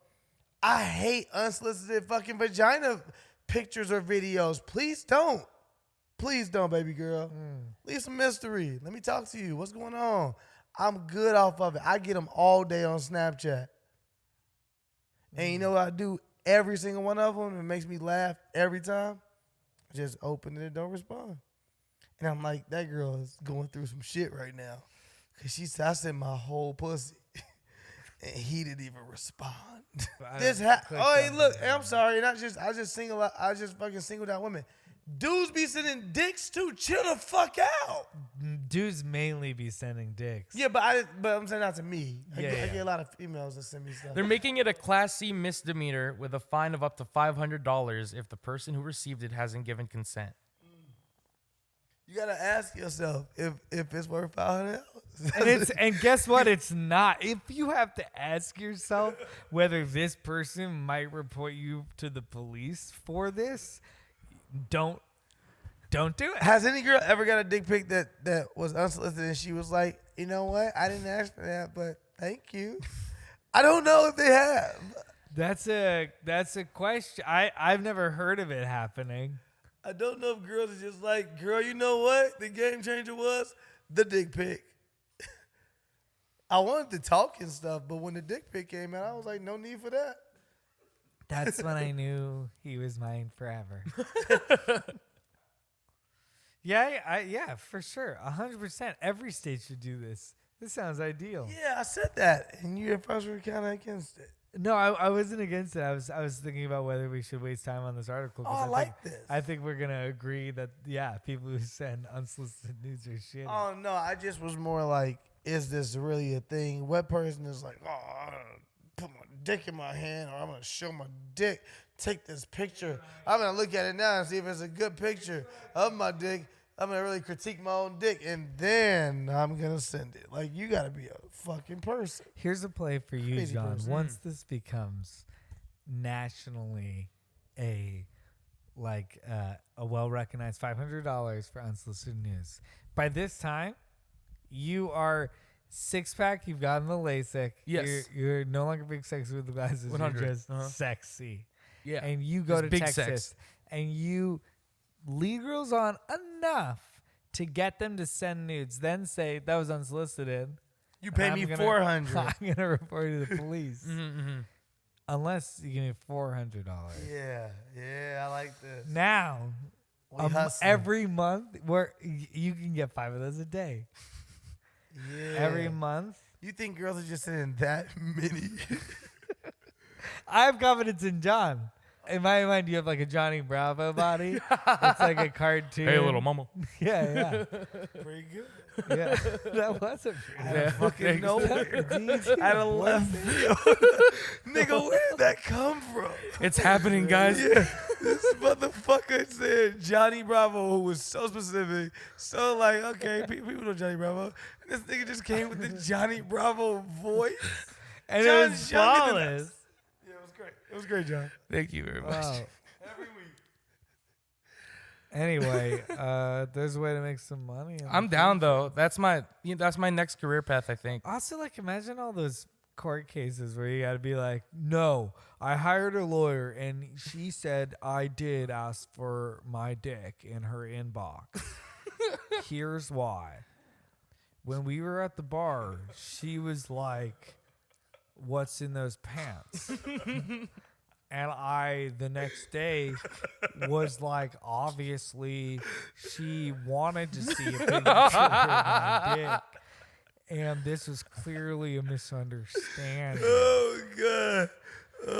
I hate unsolicited fucking vagina pictures or videos. Please don't. Please don't, baby girl. Leave some mystery. Let me talk to you. What's going on? I'm good off of it. I get them all day on Snapchat. And you know what I do? Every single one of them, it makes me laugh every time. I just open it and don't respond. And I'm like, that girl is going through some shit right now. Because she said, I sent my whole pussy. And he didn't even respond. Hey, look, I'm sorry. And I just fucking singled out women. Dudes be sending dicks too. Chill the fuck out. Dudes mainly be sending dicks. Yeah, but I'm saying not to me. I get a lot of females that send me stuff. They're making it a Class C misdemeanor with a fine of up to $500 if the person who received it hasn't given consent. You gotta ask yourself if it's worth $500. And guess what? It's not. If you have to ask yourself whether this person might report you to the police for this, don't do it. Has any girl ever got a dick pic that was unsolicited and she was like, you know what? I didn't ask for that, but thank you. I don't know if they have. That's a question. I've never heard of it happening. I don't know if girls are just like, girl, you know what? The game changer was the dick pic. I wanted to talk and stuff, but when the dick pic came out, I was like, no need for that. That's when I knew he was mine forever. Yeah, for sure. 100%. Every state should do this. This sounds ideal. Yeah, I said that, and you at first were kind of against it. No, I wasn't against it. I was thinking about whether we should waste time on this article. Oh, I like this. I think we're gonna agree that people who send unsolicited nudes are shit. Oh no, I just was more like, is this really a thing? What person is like, oh, I'm gonna put my dick in my hand, or I'm gonna show my dick, take this picture. I'm gonna look at it now and see if it's a good picture of my dick. I'm gonna really critique my own dick, and then I'm gonna send it. Like, you gotta be a fucking person. Here's a play for you, Crazy John. person. Once this becomes nationally a well-recognized $500 for unsolicited news, by this time, you are six-pack. You've gotten the LASIK. Yes. You're no longer big sexy with the glasses. 100. You're just sexy. Yeah. And you go Just to big Texas, sex. and you lead girls on enough to get them to send nudes, then say that was unsolicited. You pay me I'm $400. I'm gonna report you to the police. Unless you give me $400. Yeah, I like this. Now, We hustling. every month, where you can get 5 of those a day. Yeah. Every month, You think girls are just sending that many? I have confidence in John. In my mind, you have like a Johnny Bravo body. It's like a cartoon. Hey, little mama. Yeah, Pretty good. yeah. That wasn't. Out of fucking nowhere. Dude, Out of left field. Nigga, where did that come from? It's happening, guys. Yeah, this motherfucker said Johnny Bravo, who was so specific. So, like, okay, people know Johnny Bravo. And this nigga just came with the Johnny Bravo voice. and it John's was younger than flawless. us. Yeah, it was great. It was great, John. Thank you very much. Wow. Every week. Anyway, there's a way to make some money. I'm down though. That's my next career path, I think. Also, like, imagine all those court cases where you got to be like, no, I hired a lawyer and she said I did ask for my dick in her inbox. Here's why. When we were at the bar, she was like, what's in those pants? And I, the next day, was like, obviously, she wanted to see a picture of my dick. And this was clearly a misunderstanding. Oh, God.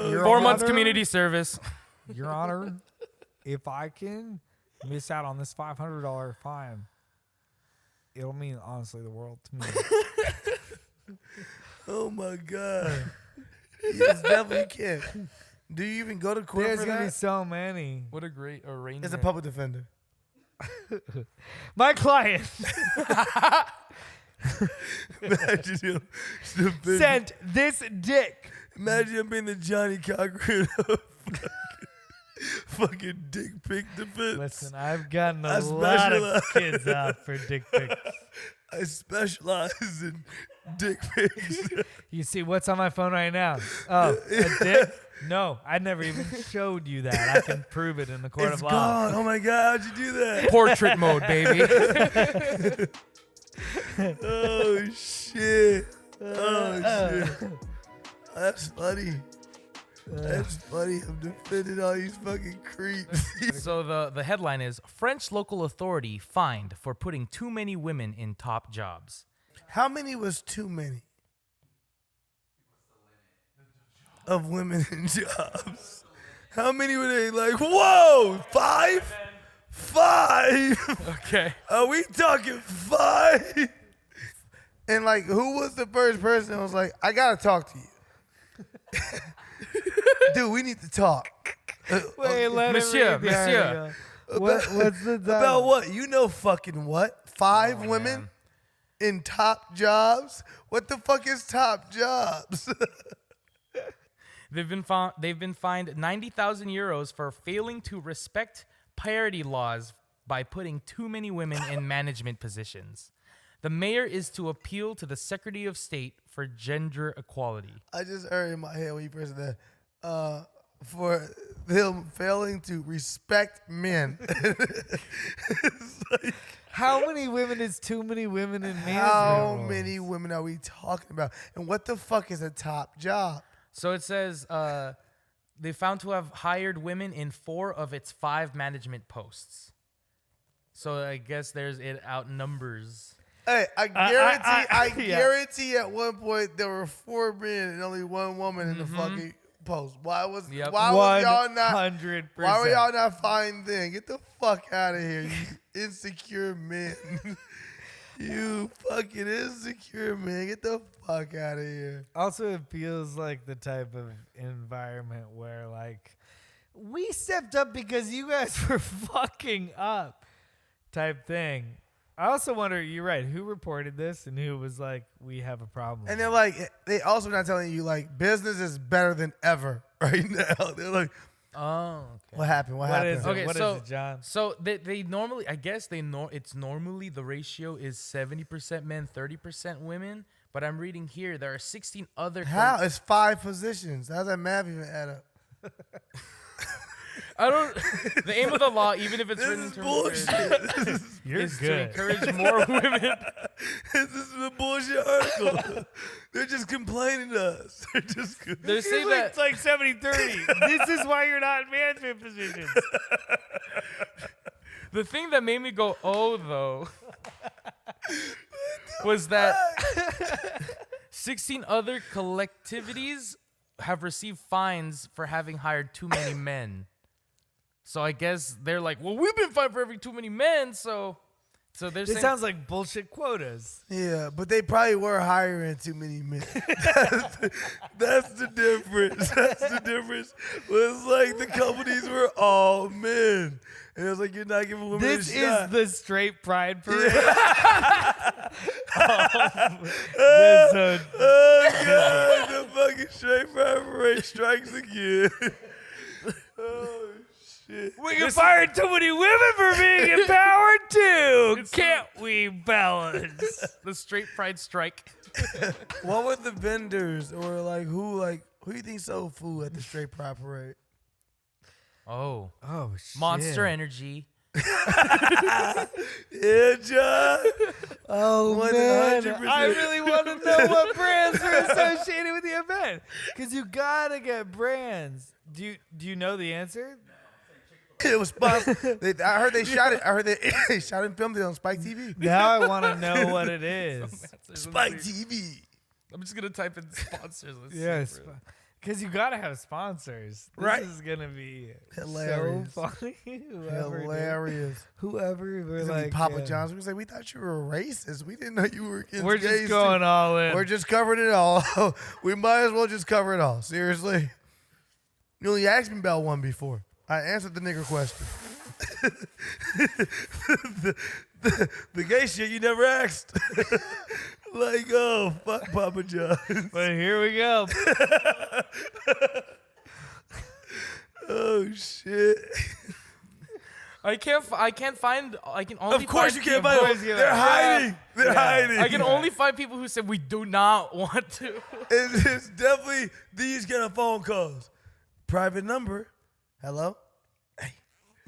Your 4 months Honor- community service. Your Honor, if I can miss out on this $500 fine, it'll mean, honestly, the world to me. Oh, my God. Yes, definitely can. Do you even go to court There's for going to be that? so many. What a great arrangement. It's a public defender. My client Imagine him defending- sent this dick. Imagine him being the Johnny Cochran of fucking dick pic defense. Listen, I've gotten I a lot of specialize- kids out for dick pics. I specialize in dick pics. You see what's on my phone right now? Oh, a dick? No, I never even showed you that. I can prove it in the court It's of law. gone. Oh my God, how'd you do that? Portrait mode, baby. Oh shit. Oh shit. That's funny. That's funny. I'm defending all these fucking creeps. So the headline is French local authority fined for putting too many women in top jobs. How many was too many? Of women in jobs. How many were they like, whoa, 5? 5? Okay. Are we talking 5? And like, who was the first person that was like, I gotta talk to you? Dude, we need to talk. Wait, let Monsieur, him read the monsieur. article. What's the time? About what? You know fucking what? 5 women man. in top jobs? What the fuck is top jobs? They've been fined 90,000 euros for failing to respect parity laws by putting too many women in management positions. The mayor is to appeal to the Secretary of State for Gender Equality. I just heard in my head when you pressed that. For them failing to respect men. It's like, How many women is too many women in management how roles? many women are we talking about? And what the fuck is a top job? So it says they found to have hired women in 4 of its 5 management posts. So I guess it outnumbers. Hey, I yeah. guarantee at one point there were 4 men and only 1 woman in the fucking post. Why was Yep. y'all not 100%. Why were y'all not fine then? Get the fuck out of here, you insecure men. You fucking insecure man. Get the fuck out of here. Also, it feels like the type of environment where, like, we stepped up because you guys were fucking up type thing. I also wonder, you're right, who reported this and who was like, we have a problem? And they're like, they also not telling you like business is better than ever right now. They're like, Oh, okay. what happened? What happened? is it? Okay, What is so it, John? So they normally, I guess it's normally the ratio is 70% men, 30% women. But I'm reading here there are 16 other. How? It's 5 positions. How's that math even add up? I don't. The aim of the law, even if it's This written in is terms bullshit. You're is to good. encourage more women. This is a bullshit article. They're just complaining to us. They're just. They say Usually that it's like 70-30. This is why you're not in management positions. the thing that made me go, oh, though, was that 16 other collectivities have received fines for having hired too many men. So I guess they're like, well, we've been fined for having too many men, so they're This saying. sounds like bullshit quotas. Yeah, but they probably were hiring too many men. That's the difference. That's the difference. Was like the companies were all men, and it was like you're not giving women This a shot. is the straight pride parade. Oh god, the fucking straight pride parade strikes again. Oh shit. We can fire too many women for being empowered too. Can't we balance? The straight pride strike. What were the vendors or who you think sold food at the straight pride parade? Oh, Oh shit. Monster Energy. Yeah, John. Oh 100%. man, I really want to know what brands are associated with the event because you gotta get brands. Do you know the answer? It was sponsored. I heard they shot it. I heard they shot and filmed it on Spike TV. Now I want to know what it is. Spike TV. I'm just gonna type in sponsors. Let's see, Yes, bro. because you gotta have sponsors. This Right. is gonna be Hilarious. so funny. Hilarious. Whoever we're It's gonna be like Papa yeah. John's. We was like, we thought you were a racist. We didn't know you were against We're gays, just going too. all in. We're just covering it all. We might as well just cover it all. Seriously. You only asked me about one before. I answered the nigger question. the gay shit you never asked. Like, oh, fuck Papa John's. But here we go. Oh, shit. I can only. Of course find you can't people- find them. They're hiding. They're hiding. I can only find people who said we do not want to. It's definitely these kind of phone calls. Private number. Hello? Hey,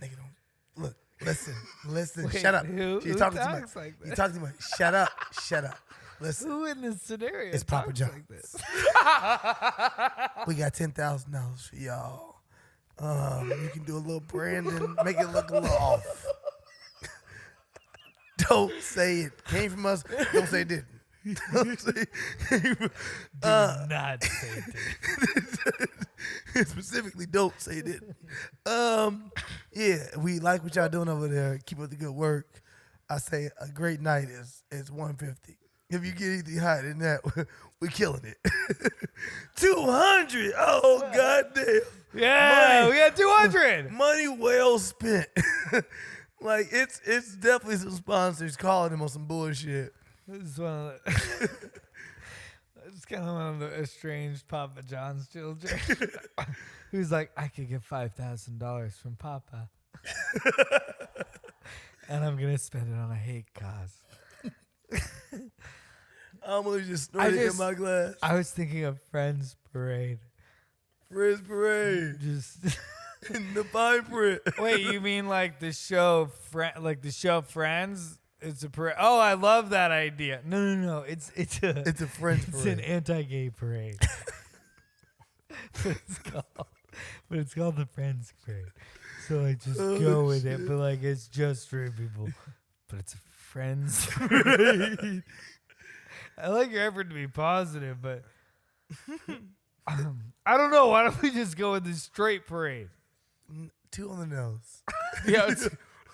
nigga, don't. Look, listen. Wait, Shut up. who You talking too talks much. like You that? talking too much. Shut up. Listen. Who in this scenario? It's Papa talks John's. like this? We got $10,000 for y'all. You can do a little branding, make it look a little off. Don't say it came from us. Don't say it didn't. Don't say it came from, Do not say it. specifically, don't say it didn't. Yeah, we like what y'all doing over there. Keep up the good work. I say a great night is $150. If you get anything higher than that, we're killing it. $200. Oh goddamn. Yeah, Money. we got 200. Money well spent. Like it's definitely some sponsors calling him on some bullshit. This is one of the, it's kind of one of the estranged Papa John's children. Who's like, I could get $5,000 from Papa. And I'm going to spend it on a hate cause. I almost just snorted in my glass. I was thinking of Friends Parade. Friends Parade. Just In the fine print. wait, you mean like the show, the show Friends? It's a parade. Oh, I love that idea. No. It's a Friends it's Parade. an anti-gay parade. But it's called the Friends Parade. So I just go with it, but like it's just straight people. But it's a Friends Parade. I like your effort to be positive, but I don't know. Why don't we just go with the straight parade? 2 on the nose. Yeah,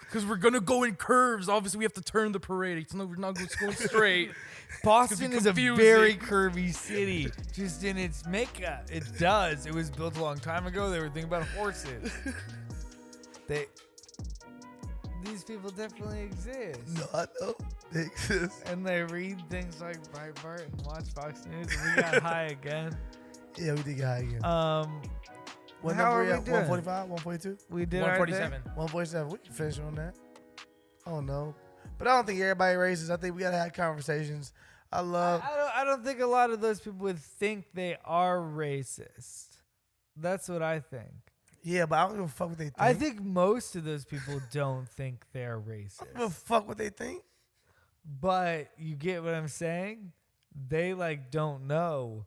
because we're gonna go in curves. Obviously, we have to turn the parade. It's not, we're not just going straight. Boston is a confusing. very curvy city, just in its makeup. It does. It was built a long time ago. They were thinking about horses. These people definitely exist. No, I know. They exist. And they read things like Breitbart and watch Fox News. And we got high again. Yeah, we did get high again. What how number are we we at? doing? 145? 142? We did our thing. 147. 147. We can finish on that. I don't know. But I don't think everybody racist. I think we got to have conversations. I don't think a lot of those people would think they are racist. That's what I think. Yeah, but I don't give a fuck what they think. I think most of those people don't think they're I don't give a racist. fuck what they think. But you get what I'm saying? They like don't know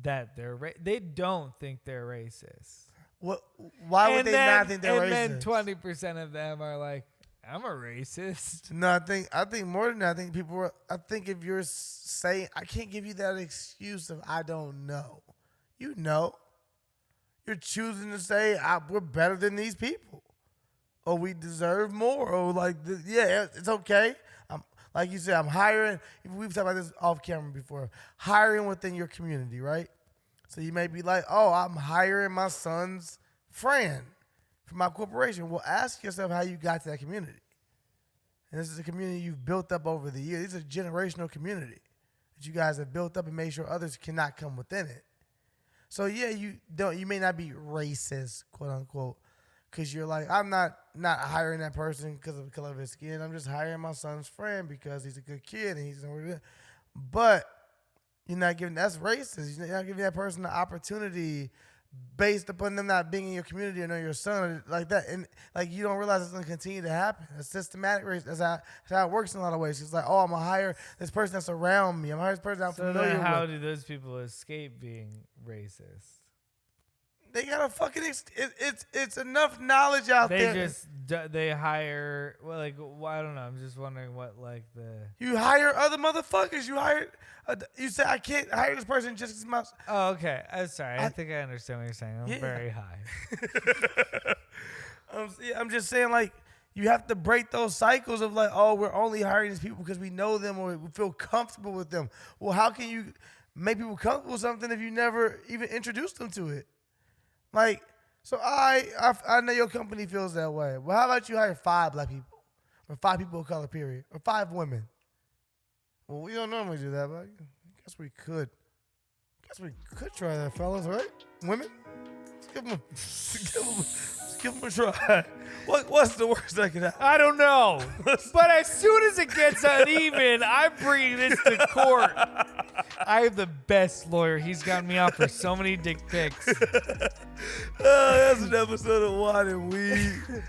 that they don't think they're racist. What? Why would they not think they're racist? And then 20% of them are like, I'm a racist. No, I think more than that. I think if you're saying, I can't give you that excuse of I don't know. You know. You're choosing to say we're better than these people, or we deserve more, or like yeah, it's okay. Like you said, I'm hiring. We've talked about this off camera before. Hiring within your community, right? So you may be like, oh, I'm hiring my son's friend for my corporation. Well, ask yourself how you got to that community. And this is a community you've built up over the years. This is a generational community that you guys have built up and made sure others cannot come within it. So yeah, you may not be racist, quote unquote, because you're like, I'm not hiring that person because of the color of his skin. I'm just hiring my son's friend because he's a good kid and he's good. But you're not giving, that's racist. You're not giving that person the opportunity based upon them not being in your community or know your son like that. And like you don't realize it's gonna continue to happen. It's systematic racism. That's how it works in a lot of ways. It's like, oh, I'm gonna hire this person that's around me. I'm gonna hire this person I'm So familiar then how with. do those people escape being racist? They got a fucking it's enough knowledge out there. They hire, well, like, well, I don't know. I'm just wondering what, like, You hire other motherfuckers. You say I can't hire this person just because my. Oh, okay. I'm sorry. I think I understand what you're saying. I'm very high. I'm just saying, like, you have to break those cycles of like, oh, we're only hiring these people because we know them or we feel comfortable with them. Well, how can you make people comfortable with something if you never even introduced them to it? Like, so I know your company feels that way. Well, how about you hire 5 black people or 5 people of color, period, or 5 women? Well, we don't normally do that, but I guess we could. Try that, fellas, right? Women? Let's give them a try. What's the worst that could happen? I don't know. But as soon as it gets uneven, I'm bringing this to court. I have the best lawyer. He's gotten me out for so many dick pics. That's an episode of Wine and Weed.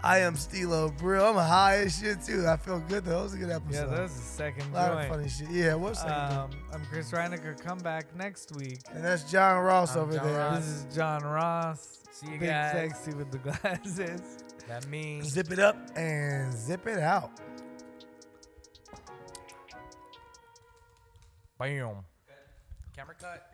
I am Steelo, bro. I'm high as shit, too. I feel good, though. It was a good episode. Yeah, that was the second a lot joint. of funny shit. Yeah, what's second joint? I'm Chris Reinecker. Come back next week. And that's John Ros I'm over John there. Ros. This is John Ross. See you Big guys. sexy with the glasses. That means. Zip it up and zip it out. Bam. Camera cut.